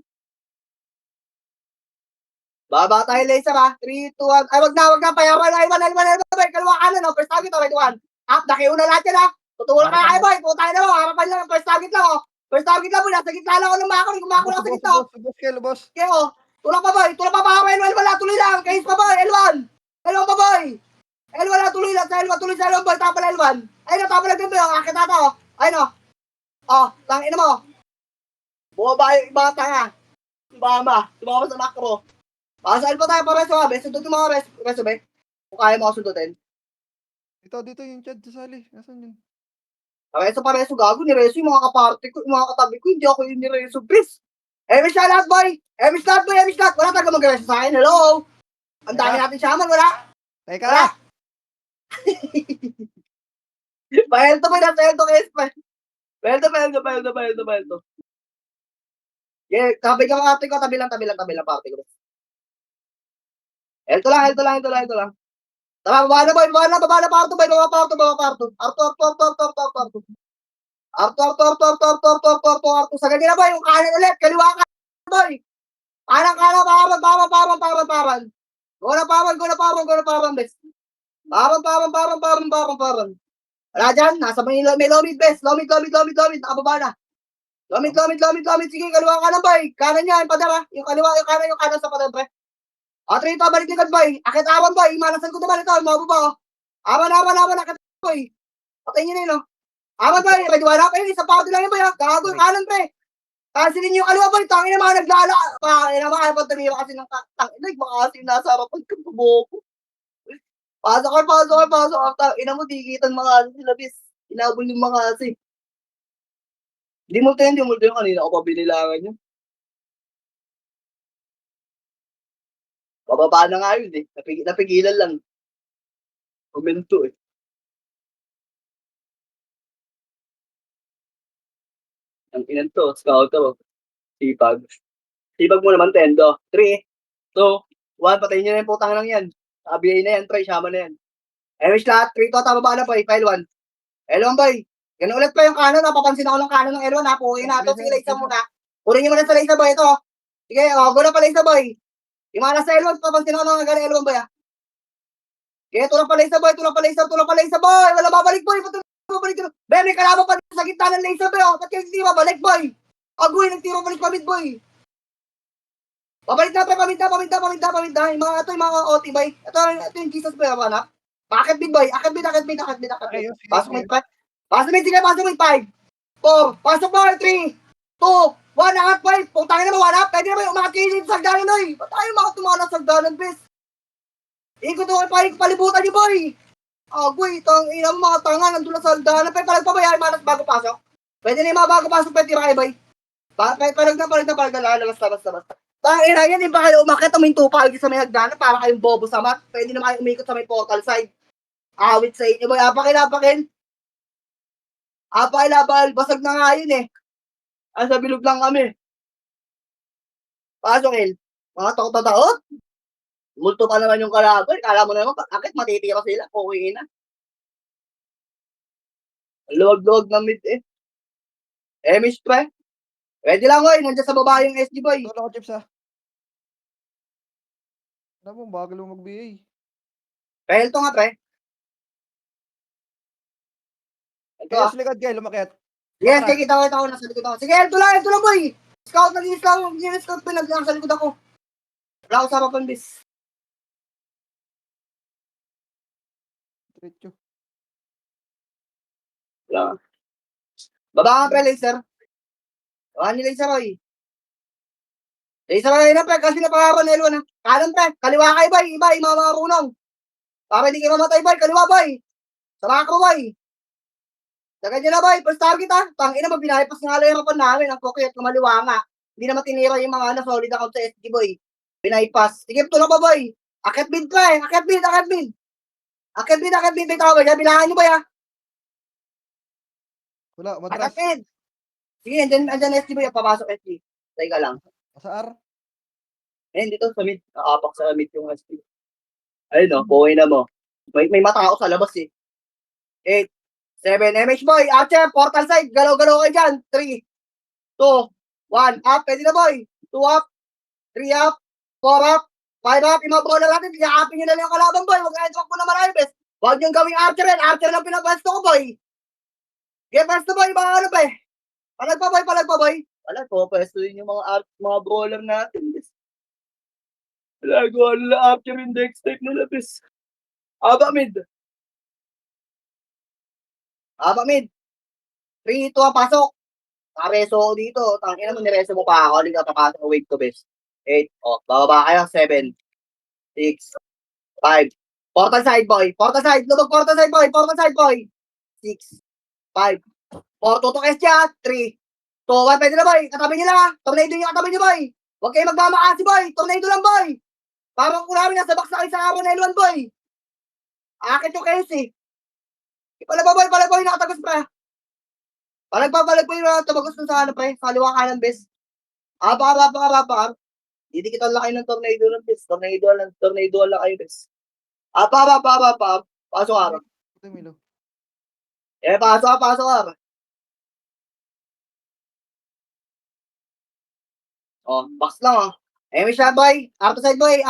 Baba tayo, laser, ha. 3, 2, 1. Ay, wag na. Payaran na. L1, boy. Kalwa ka na, no. First target, okay, 1. Up, nakiuna lahat yan, ha. Tutulak ka na, boy. Putay na mo. Harapan lang. First target lang, oh. First target lang, boy. Nasa gitna lang ako ng makon. Kumako lang sa gitna, oh. Boss, Kel, boss. Okay, oh. Tulak pa, boy. Tulak pa, L1, wala. Tuloy lang. Case pa, boy. L1 pa, boy. L1 na, tuloy lang. Sa L1, boy. Tapal L1. Ayun, no. Tapal L1, boy. Akit ata, oh. Ayun, oh. Oh, tangin mo. Bumaba yung ibang tanga. Sumama sa macro. Pasal pa tayo para sa abe. Sundot yung mga resume. Kung kaya mo ako sundutin. Dito yung chat sa sali. Nasaan yun? Pareso gago. Nireso yung mga kaparte ko. Yung mga katabi ko. Hindi ako yung nireso, bis. Emish na lahat, boy. Emish lahat. Wala talaga mag-reso sa akin. Hello. Ang dami natin shaman. Wala. Teka! Bayel to, nasa Elto case pa. Bayel to. Yeah, tabi ka mga ate ko. Tabi lang, parte ko. Elto lang. Tama, baba na, boy. Baba na, parto, boy. Baba parto. Arto. Sa ganyan na, boy. Yung kanan ulit. Kaliwa ka, boy. Kanan, paran. Gona paran, bes. Paran. Wala dyan. Nasa may lomid, bes. Lomid. Nakababa na. Lomid. Sige, kaliwa ka na, boy. Kanan yan, padara. Yung kanan sa padara, pre. O, 3 to, balik likod, boy. Akit awan, boy. Imalasan ko naman ito. Mababa, oh. Awan, akit, boy. Patay nyo na yun, oh. Awan, boy. Ready, wala pa yun. Isang party lang yun, boy. Gago yung kanan, pre. Kansilin nyo yung kaliwa, boy. Tangin na mga naglala. Tangin na mga ayaw tumira kasi ng tangin na. Baka kasi nasa harapan ka buboko. Pasok ka. Ina mo, dikitan mga sila, bis. Inabol yung mga kasi. Di multo yun. Kanina ko pa binilangan yun. Bababa na nga yun, eh. Napigilan lang. Komento, eh. Ang inan to, scout to. Sipag mo naman, Tendo. 3, 2, 1, patayin nyo na yung putang lang yan. Sabi na yan, try, shama na yan. Emish lahat, 3 to, tama ba na, boy? File 1. L1, boy. Ganun ulit pa yung kanon, napapansin ako ng kanon ng L1, ha? Pukin na ito, sige, Laisa muna. Purin nyo muna sa Laisa, boy, ito. Sige, go na pa, Laisa, boy. Yung mga nasa L1, papansin ako ng gano'ng L1, boy, ha? Sige, tulak pa, Laisa, boy. Wala babalik, boy. Babalik. Be, may kalaban pa sa gitna ng Laisa, boy, oh. Ba't kayo hindi babalik, boy? Agoy, nagtiro balik pa mid, boy. Pabalik na, pre, paminta. Yung mga OT, boy. Ito yung Jesus, boy, anak. Akit bid, boy. Akit bid. Ayun, sige, Pasok sige. mid, pre. Pasok mid, 5, 4, pasok mo, 3, 2, 1, angat, boy. Putangin na mo, one up. Pwede na, boy, umakat kayo dito sa sagdanan, boy. Ba't tayo mga tumakas sa sagdanan, bes? Ikot ko palibutan niyo, boy. Boy, ina mo mga tanga, nandun na sa sagdanan. Pwede palag pa, boy, ay manas bago pasok. Pwede na yung mga bago pasok, pwede tira, boy. Palag na, lalabas. Ina yan, di ba kayo umakit o minto pa kayo sa may hagdanan para kayong bobo sa mat? Pwede naman kayo umikot sa may portal side. Awit sa inyo, boy. Apakin. Basag na nga yun eh. Sa bilog lang kami. Pasok, El. Mga takot. Multo pa naman yung kalaban. Kala mo naman, akit matitira sila. Okay na. Luwag na mid eh. Emish pre. Pwede lang, boy. Nandiyan sa baba yung SG, boy. Tulong ko, Chips, ha. Alam mo, bagal mo mag-BA. Pelto nga, pre. Ito Kaya ah. sa likod kayo, lumakit. Yes, Patras. kita ko. Nasa likod ako. Sige, ito lang, boy. Scout, nasa likod ako. Wala ko sa harapan, bis. Diretso. Wala. Baba nga, pre, laser. Baba ni laser, boy. Laser na, pre. Kasi napakaroon, L1, ha. Kanan, pre. Kaliwa kayo, boy. Iba, yung mga marunong. Para hindi kayo mamatay, boy. Kaliwa, boy. Sa macro, boy. Dagan nyo na, boy. First target, ha. Tangina mo, binahipas nga lang yung harapan namin. Ang kokit, kumaliwa nga. Hindi na matinira yung mga solid account sa SG, boy. Binahipas. Sige, tulong pa, boy. Akit bid, pre. Akit bid. May tawag. Bilangan nyo, boy, ha. Wala, Akit matras. bid. Sige, andyan SG, boy. Papasok SG. Teka lang. Sa R. Dito sa mid. Nakapak sa mid yung SG. Ayun, no. Buhay na mo. May matao sa labas, eh. 8, 7, MH, boy. Archer, portal side. Galaw-galaw kayo dyan. 3, 2, 1. Up. Pwede na, boy. 2 up. 3 up. 4 up. 5 up. Yung mga brawler natin. Yakapin nyo na lang yung kalaban, boy. Huwag kayo tuwag po na marami, bes. Huwag nyo gawing Archer, yan. Archer lang pinabasto ko, boy. Get basto, boy. Mga ano, boy. Palag pa, boy. Wala, pwesto yun yung mga brawler natin, bes. Wala, gawa nila Archer yung deck step nila, bes. Aba mid. 3, 2, pasok. Nakareso ako dito. Tangina mo, nireso mo pa ako. Halika, papasok ko. Wait ko, bes. 8. Bababa kayo. 7, 6, 5. Portal side, boy. Lubog portal side, boy. 6, 5. 4, tutok SG, 3, 2, 1. Pwede na, boy. Katabi nyo lang, ha. Tornado yung katabi nyo, boy. Huwag kayo magmamakasi, boy. Tornado lang, boy. Parang kung namin nasa box na kayo sa araw na L1, boy. Akit yung KC. Palag, boy. Nakatagos pa. Palag po yung tabagos dun sa ano, pre. Sa kaliwa kanan, bes. Apa. Didikitan lang kayo ng tornado lang, bes. Tornado lang kayo, bes. Apa. Pasok araw. Ito, Milo. Pasok araw. Box lang, oh. May shot, boy. Arto side, bali.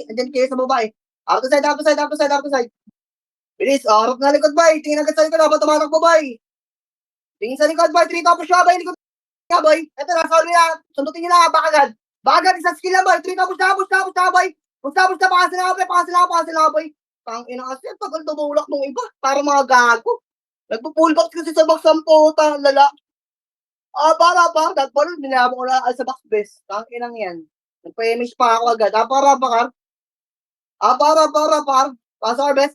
Andyan kayo sa baba, eh. Arto side. Bilis, harap na likod, boy. Tingin agad sa likod, habang tumatakbo, boy. Tingin sa likod, boy. 3 tapos siya, boy. Likod ka, boy. Ito na, sorry na. Sundutin nyo na, bakagad. Isang skill lang, boy. 3 tapos na, boy. Pakasin na, boy. Tangina kasi, tagal tumulak nung iba. Para mga gago. Nagpo-pull box kasi sa box ang puta, lala. Para. Nagpalo, dinamo ko na sa box best. Tanginang yan. Nagpa-image pa ako agad. Para. Pasok our best.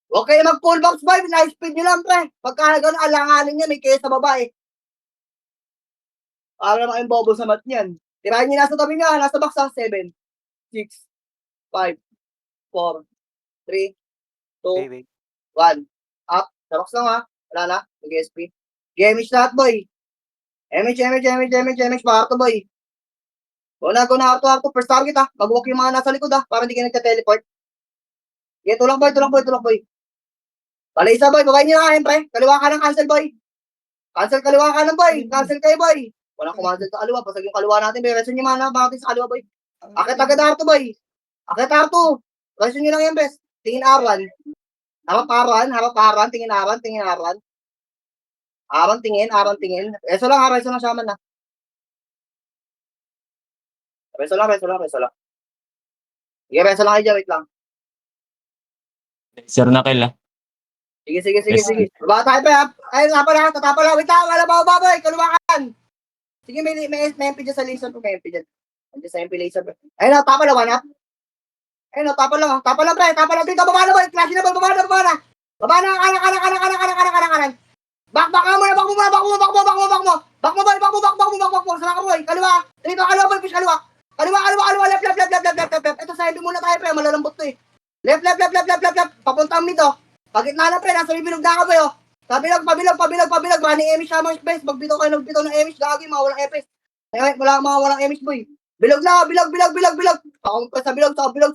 Huwag kayo mag-pull box, boy. Nice speed nyo lang, pre. Pagka gano'n, alanganin niya, may kaya sa babae. Para naman kayong bobo sa mat niyan. Tirahin nyo nasa tabi nyo, nasa box ha. 7, 6, 5, 4, 3, 2, Wait. 1. Up. Sa box lang, ha. Wala na. Mag-SP. Gamage lahat, boy. MH. Parto, boy. Go na. Harto. First target, ha. Mag-walk yung mga nasa likod, ha. Para hindi kayo nagka-teleport. Okay, tulak, boy. Pala isa, boy. Babayin nyo na kain, pre. Kaliwa ka ng cancel, boy. Kaliwa ka ng, boy. Cancel kayo, boy. Walang kumancel sa kaliwa. Pasag yung kaliwa natin, boy. Reson nyo mga natin sa kaliwa, boy. Akit agad Arto, boy. Reson nyo lang yan, bes. Tingin Aran. Harap Aran. Tingin Aran. Aran tingin. Reso lang, shaman na. Peso lang. Sige, peso lang kayo dyan, wait lang. Sir na kill, ah. Sige. Baba tayo pa, ayun nga pala, tatapa lang, wait lang, alam mo, baboy, kaluwakan. Sige, may MP dyan sa laser ko, may MP dyan. Andiyan sa MP laser. Ayun na, tapa lang, one up. Ayun na, tapa lang dito, baba na boy, clash na, baba na. Baba na, kanan. Bak mo, sama ka boy, kaliwa. Dito, kaliwa boy, push kaliwa. Kaliwa, left. Ito, sa MP muna tayo, pre, malalambot to eh. Left, papunta ang mid, oh. Pagitna na, pre, nasa bibilog na ka boy, oh. Pabilog, running Emish Shaman Space, magbitaw ng Emish, gagi, mawalang Epis. Wala mawalang Emish boy. Bilog. Ako pa sa bilog. Sa bilog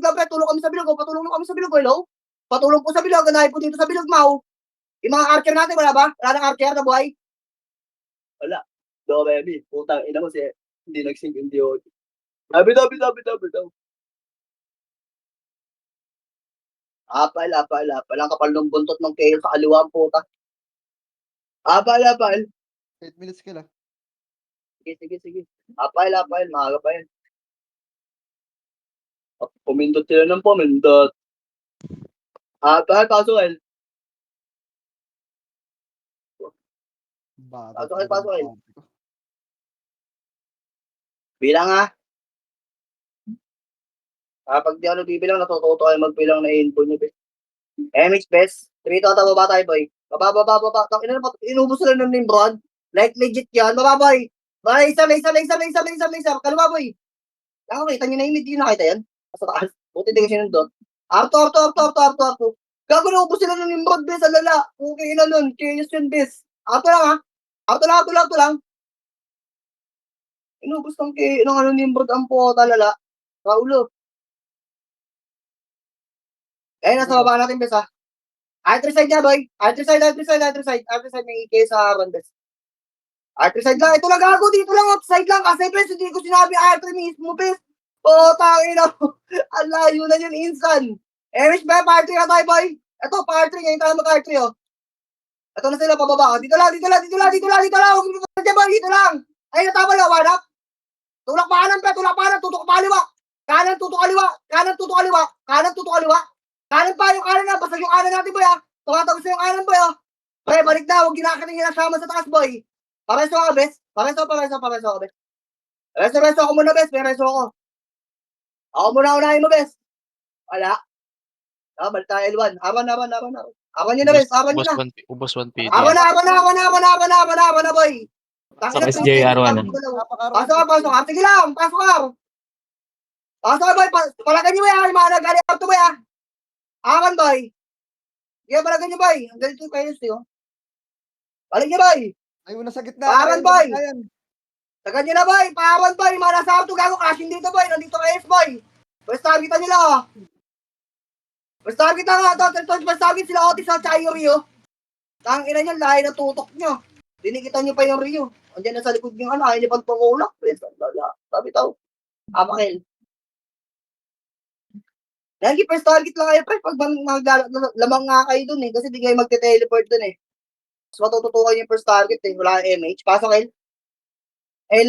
lang, pre, tulong kami sa bilog, patulong kami sa bilog, hello? Patulong po sa bilog, ganahin po dito sa bilog, mau. Yung mga archer natin, wala ba? Wala nang archer na buhay? Wala. Do, baby. Putang ina mo siya. Hindi nagsing hindi yun. Dabi. Apal. Ang kapal ng buntot ng kayo sa kaliwa ang puta. Apal. 8 minutes kill ah. Sige. Apal. Maaga pa yan. Pumindot sila ng pumindot. Apal, pasukin. Pasok. Bilang ha. Pag di ako bibilang, natututo kayo magbilang na info nyo. MX best. 3 to baba tayo, boy. Baba. Inubos sila ng Nimrod. Like legit yan. Baba, boy. Isa. Kalma, boy. Nakakita nyo na yung mid. Yung nakita yan. Sa taas. Buti di kasi nandun. Arto. Gago na ubos sila ng Nimrod, best. Alala. Okay na nun. Chaos yun, best. Arto lang, ha. Arto lang. Inubos ng Nimrod ang po, talala. Kaulo. Ayun, nasa baba natin, bes, ha? Archer side niya, boy. Archer side may EK sa Rondes. Archer side lang. Ito lang, gago. Dito lang, outside lang. Kasi, bes, hindi ko sinabi archer mismo, bes. Tangina mo. Ang layo na yun, insan. Emish, ba? Party na tayo, boy. Ito, party. Ngayon tayo mag-archer, oh. Ito na sila, pababa. Dito lang. Huwag mo pa dyan, boy. Dito lang. Ayun, natama lang, wanap. Tulak pa kanan, tutok pa kaliwa. Kanan, tutok kaliwa. Kanan pa, yung kanan na. Basta yung kanan natin, boy, ha. Tumatagos na yung kanan, boy, ha. Pre, balik na. Huwag ginakating hinasama sa taas, boy. Pareso ka, bes. Pareso ka, bes. Reso ako muna, bes. Reso ako. Ako muna unahin mo, bes. Wala. Balik tayo, L1. Aman. Aman nyo na, bes. Aman nyo na. Ubos 1 PD. Aman na, boy. Sa SJR1. Pasok ka. Sige lang, pasok ka. Pasok ka, boy. Palagan nyo, boy, ha. Yung mga nag-alip to, boy, ha. Aman, boy. Sige, palagan nyo, boy. Ang galit yung kainis, eh, oh. Balik nyo, boy. Ayun na sa gitna. Paran, boy. Tagan nyo na, boy. Paran, boy. Mga nasa auto, gago. Crashing dito, boy. Nandito kayo, boy. First targetan nyo lang, oh. First target lang, ha. First target sila, Otis, at saka yung Rio. Tangina nyo, lahi na tutok nyo. Dinikitan nyo pa yung Rio. Andiyan na sa likod yung ano, ayaw nyo pang tumulak. Sabi tao. Amakil. Lagi first target lang kayo, pre. Pag lamang nga kayo dun, eh. Kasi di kayo magte-teleport dun, eh. Mas matututukan yung first target, eh. Wala kang MH. Pasok, El. El.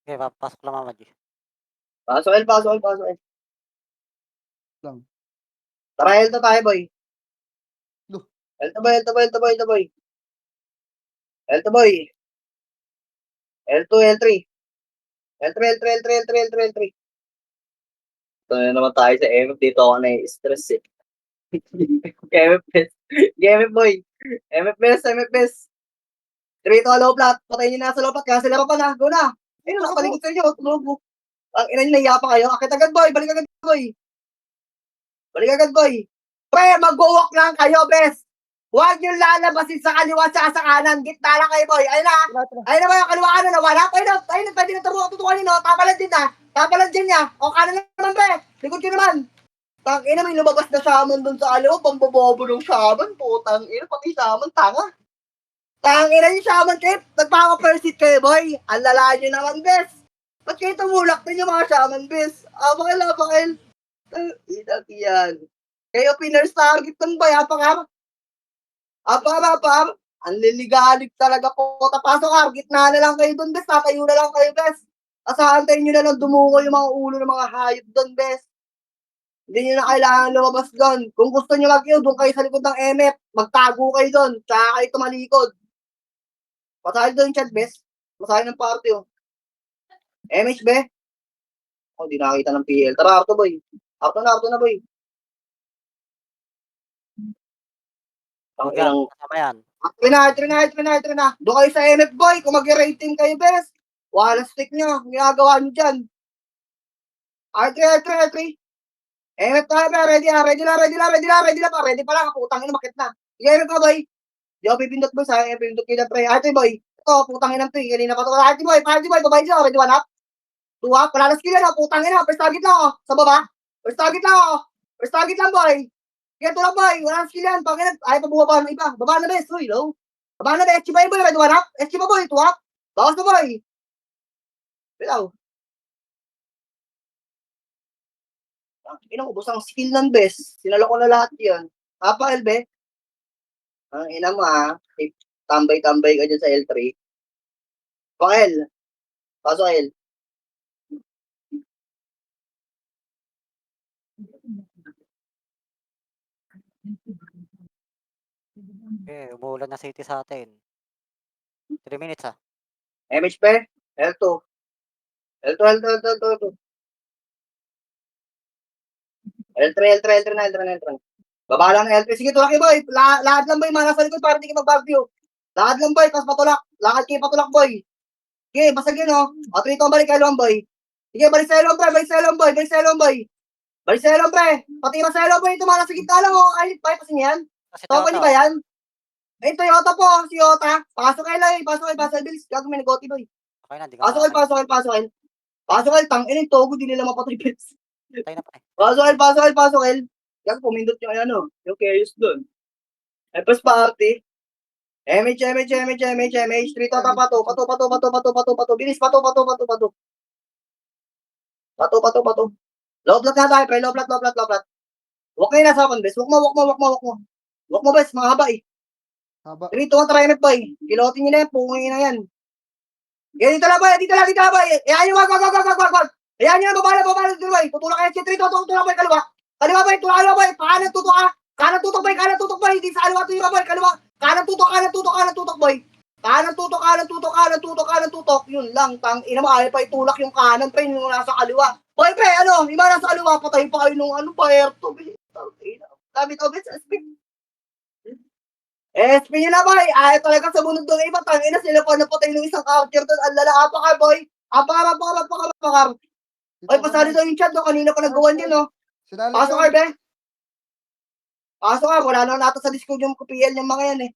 Okay, pasok lang, Mama G. Pasok, El. Lang. Tara, El to tayo, boy. Loh. El to, boy. L2, L3. L3. Ito na naman tayo sa MF. Dito ako na-stress, eh. MF, boy. MF best. 3 to low plat. Patayin nyo na sa low plat. Cancel na pa na. Go na. Ayun, nakapaligid sa inyo. Tulog mo. Ang ina nyo, nahiya pa kayo. Akit agad, boy. Balik agad, boy. Pre, mag-walk lang kayo, best. Huwag nyo lalabasin sa kaliwa sa kanan. Gitna lang kayo, boy. Ayun na. Ayun na ba yung kaliwa kanan? Nawala. Ayun na. Pwede na tutukan nyo. Tapalan din na. Tapalan din niya. O kanan naman, pre. Likod ko naman. Tangina, may lumabas na shaman dun sa kaliwa. Pambobobo ng shaman. Putang ina, pati shaman, tanga. Tangina yung shaman, Kip. Nagpaka-persit kayo, boy. Ang lalaan nyo naman, bes. Ba't kayo tumulak din yung mga shaman, bes? Bakil. Inag yan. Kayo pinners target ng bay, apakam. Ang liligalig talaga po. Tapasok ka, gitna na lang kayo doon, bes. Tatayo na lang kayo, bes. Asahantayin nyo na lang dumungo yung mga ulo ng mga hayop doon, bes. Hindi nyo na kailangan lumabas doon. Kung gusto nyo mag-iyo, doon kayo sa likod ng MF. Magtago kayo doon. Tsaka kayo tumalikod. Masahin doon yung chat, bes. Masahin ng party, oh. MH, be. Oh, di nakakita ng PL. Tara, Arto, boy. Arto na, boy. Ang Huwag yan. ilang... Kasama yan. Try na. Doon kayo sa MF, boy. Kung mag-rating kayo, bes. Wala stick nyo. Ginagawa nyo dyan. R3. MF tayo, be. Ready na. Ready pa lang. Putang ina, makit na. Sige, MF ka, boy. Di ako pipindot, boy. Sa pipindot kita, pre. R3, boy. Ito, putang ina, pre. Kanina pa ito. R3, boy. Babayin siya. Ready, one up. 2 up. Wala na skill yan, oh. Putang ina. First target lang, oh. Sa baba. First target lang, boy. Kaya lang, boy. Wala na skill yan. Pangina. Ayaw pa bumaba ng iba. Baba na, bes. Uy, low. Baba na, bes. SG ba yun, boy? Ready, one up. SG pa, boy. 2 up. Bawas na, boy. Bilaw. Ubos ang skill ng bes. Sinalo ko na lahat yan. Apa, Elbe? Ang ina mo, ha? Tambay-tambay ka dyan sa L3. L. Pasok, L. Umuulan na city sa atin. 3 minutes, ah. MH pe. L2. L3 na. Baba lang ng L3. Sige, tulak kayo, boy. Lahat lang, boy. Mga nasa likod para hindi kayo mag-backview. Lahat lang, boy. Tapos patulak. Lakad kayo patulak, boy. Sige, basag yun, oh. O, 3 to, balik kayo lang, boy. Sige, balik sa ilong, pre. Balik sa ilong, pre. Pati yung sa ilong, boy. Ito, mga nasa gitna lang, oh. Ay, pasin yan. Kasi Topa niyo ba yan? Ay, Toyota po. Si Yota. Pasok kayo lang, pasok kayo. Bilis. Gago, may negoti, boy. Okay na, di ka Pasok kayo. Tangin yung togo, di nila mapatay, bilis. Tayo na pa eh. Pasok kayo. Yan, pumindot yung ano, yung chaos doon. Epos party. MH. 3 to, pato. Bilis, pato. Pato. Low block na tayo, pre. Low block. Huwag kayo nasa akin, bes. Huwag mo, bes. Mga haba, eh. Haba. 3 to, try na, boy. Kilotin nyo na yan, pungin na yan. Dito lang, boy. Ayan nyo, wag. Ayan nyo, babala, boy. Tutulak kayo, 3 to, tutulak, boy, kaliwa. Kaliwa, boy. Kanan tutok, ha. Kanan tutok, boy. Hindi sa kaliwa, tuyo, boy. Kaliwa. Kanan tutok, boy. Kanan tutok. Yun lang, ina mo, ayaw pa itulak yung kanan, pre, yung nasa kaliwa. Boy, pre, ano, yung nasa kaliwa, patay pa kayo nung, paerto, be. Sabi to, bes, SP nyo na, boy. Ayaw talaga sa bunod ng iba. Tangina sila pa napatay ng isang character doon. Ang lala, apakar, boy. Apakar. Ay, pasali daw yung chat, no? Kanina pa nagawan yun, no? Sinali Pasok, ka. Arbe. Wala na natin sa Discord yung PL yung mga yan, eh.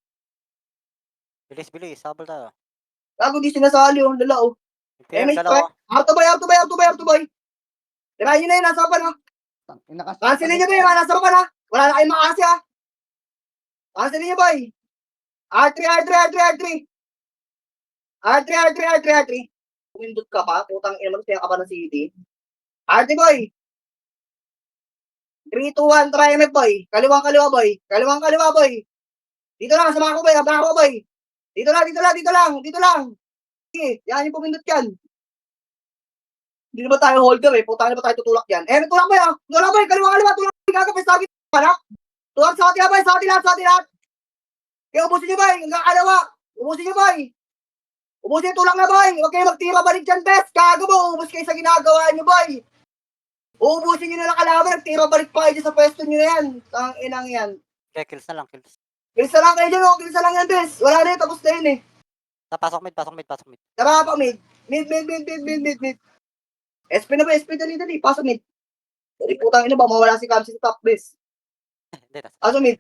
Bilis. Sabal tayo. Gago, di sinasali, oh. Lala, oh. PM, MH, dalawa. Auto boy. Tirahin nyo na yun, nasa pa, no? Cancelin nyo, boy. Nasa pa, na. Wala na kayong makasi, ha? Cancelin nyo, boy. R3. Pumindot ka pa. Putang ina mo, kaya ka pa ng city. R3, boy. 3, 2, 1, try MF, boy. Kaliwang kaliwa, boy. Dito lang, sama ko, boy. Abang ako, boy. Dito lang. Sige, yan yung pumindot yan. Hindi naman tayo holder, eh. Putang ina ba tayo tutulak yan? Tulak, boy, ah. Tulak, boy. Kaliwang, tulak. Gagapis, sabi. Panak. Tulak sa atin, boy. Sa atin lahat. Kaya ubusin nyo, boy. Hanggang kalawa. Ubusin nyo, boy. Ubusin tulak na, boy. Huwag kayo magtira balik dyan, best. Gago mo. Ubus kayo sa ginagawa nyo, boy. Ubusin nyo na lang kalaban. Nagtira balik pa kayo dyan sa pwesto nyo na yan. Tang inang yan. Okay, kills na lang. Kills na lang kayo dyan, oh. Kills na lang yan, best. Wala na yun. Tapos na yun, eh. Pasok mid. Tara pa, mid. Mid. SP na ba? SP, dali. Pasok mid. Dali, putang ina ba? Mawala si Kamsi sa top, best. Hindi na. Pasok mid.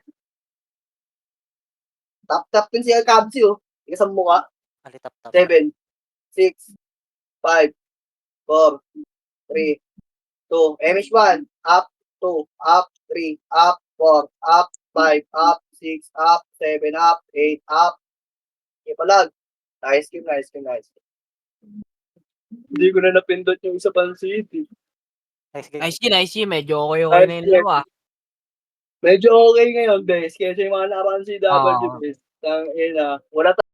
Top pin si Kamsi, oh. Ika sa mukha. Alitap. 7, 6, 5, 4, 3, 2, MH1, up, 2, up, 3, up, 4, up, 5, up, 6, up, 7, up, 8, up. Ipalag. Nice game. Hindi ko na napindot yung isa pang city. Nice game. Nice G. Medyo okay na yung lawa. Medyo okay ngayon, bes. Kesa yung mga nakaraan si Oo. bes. Wala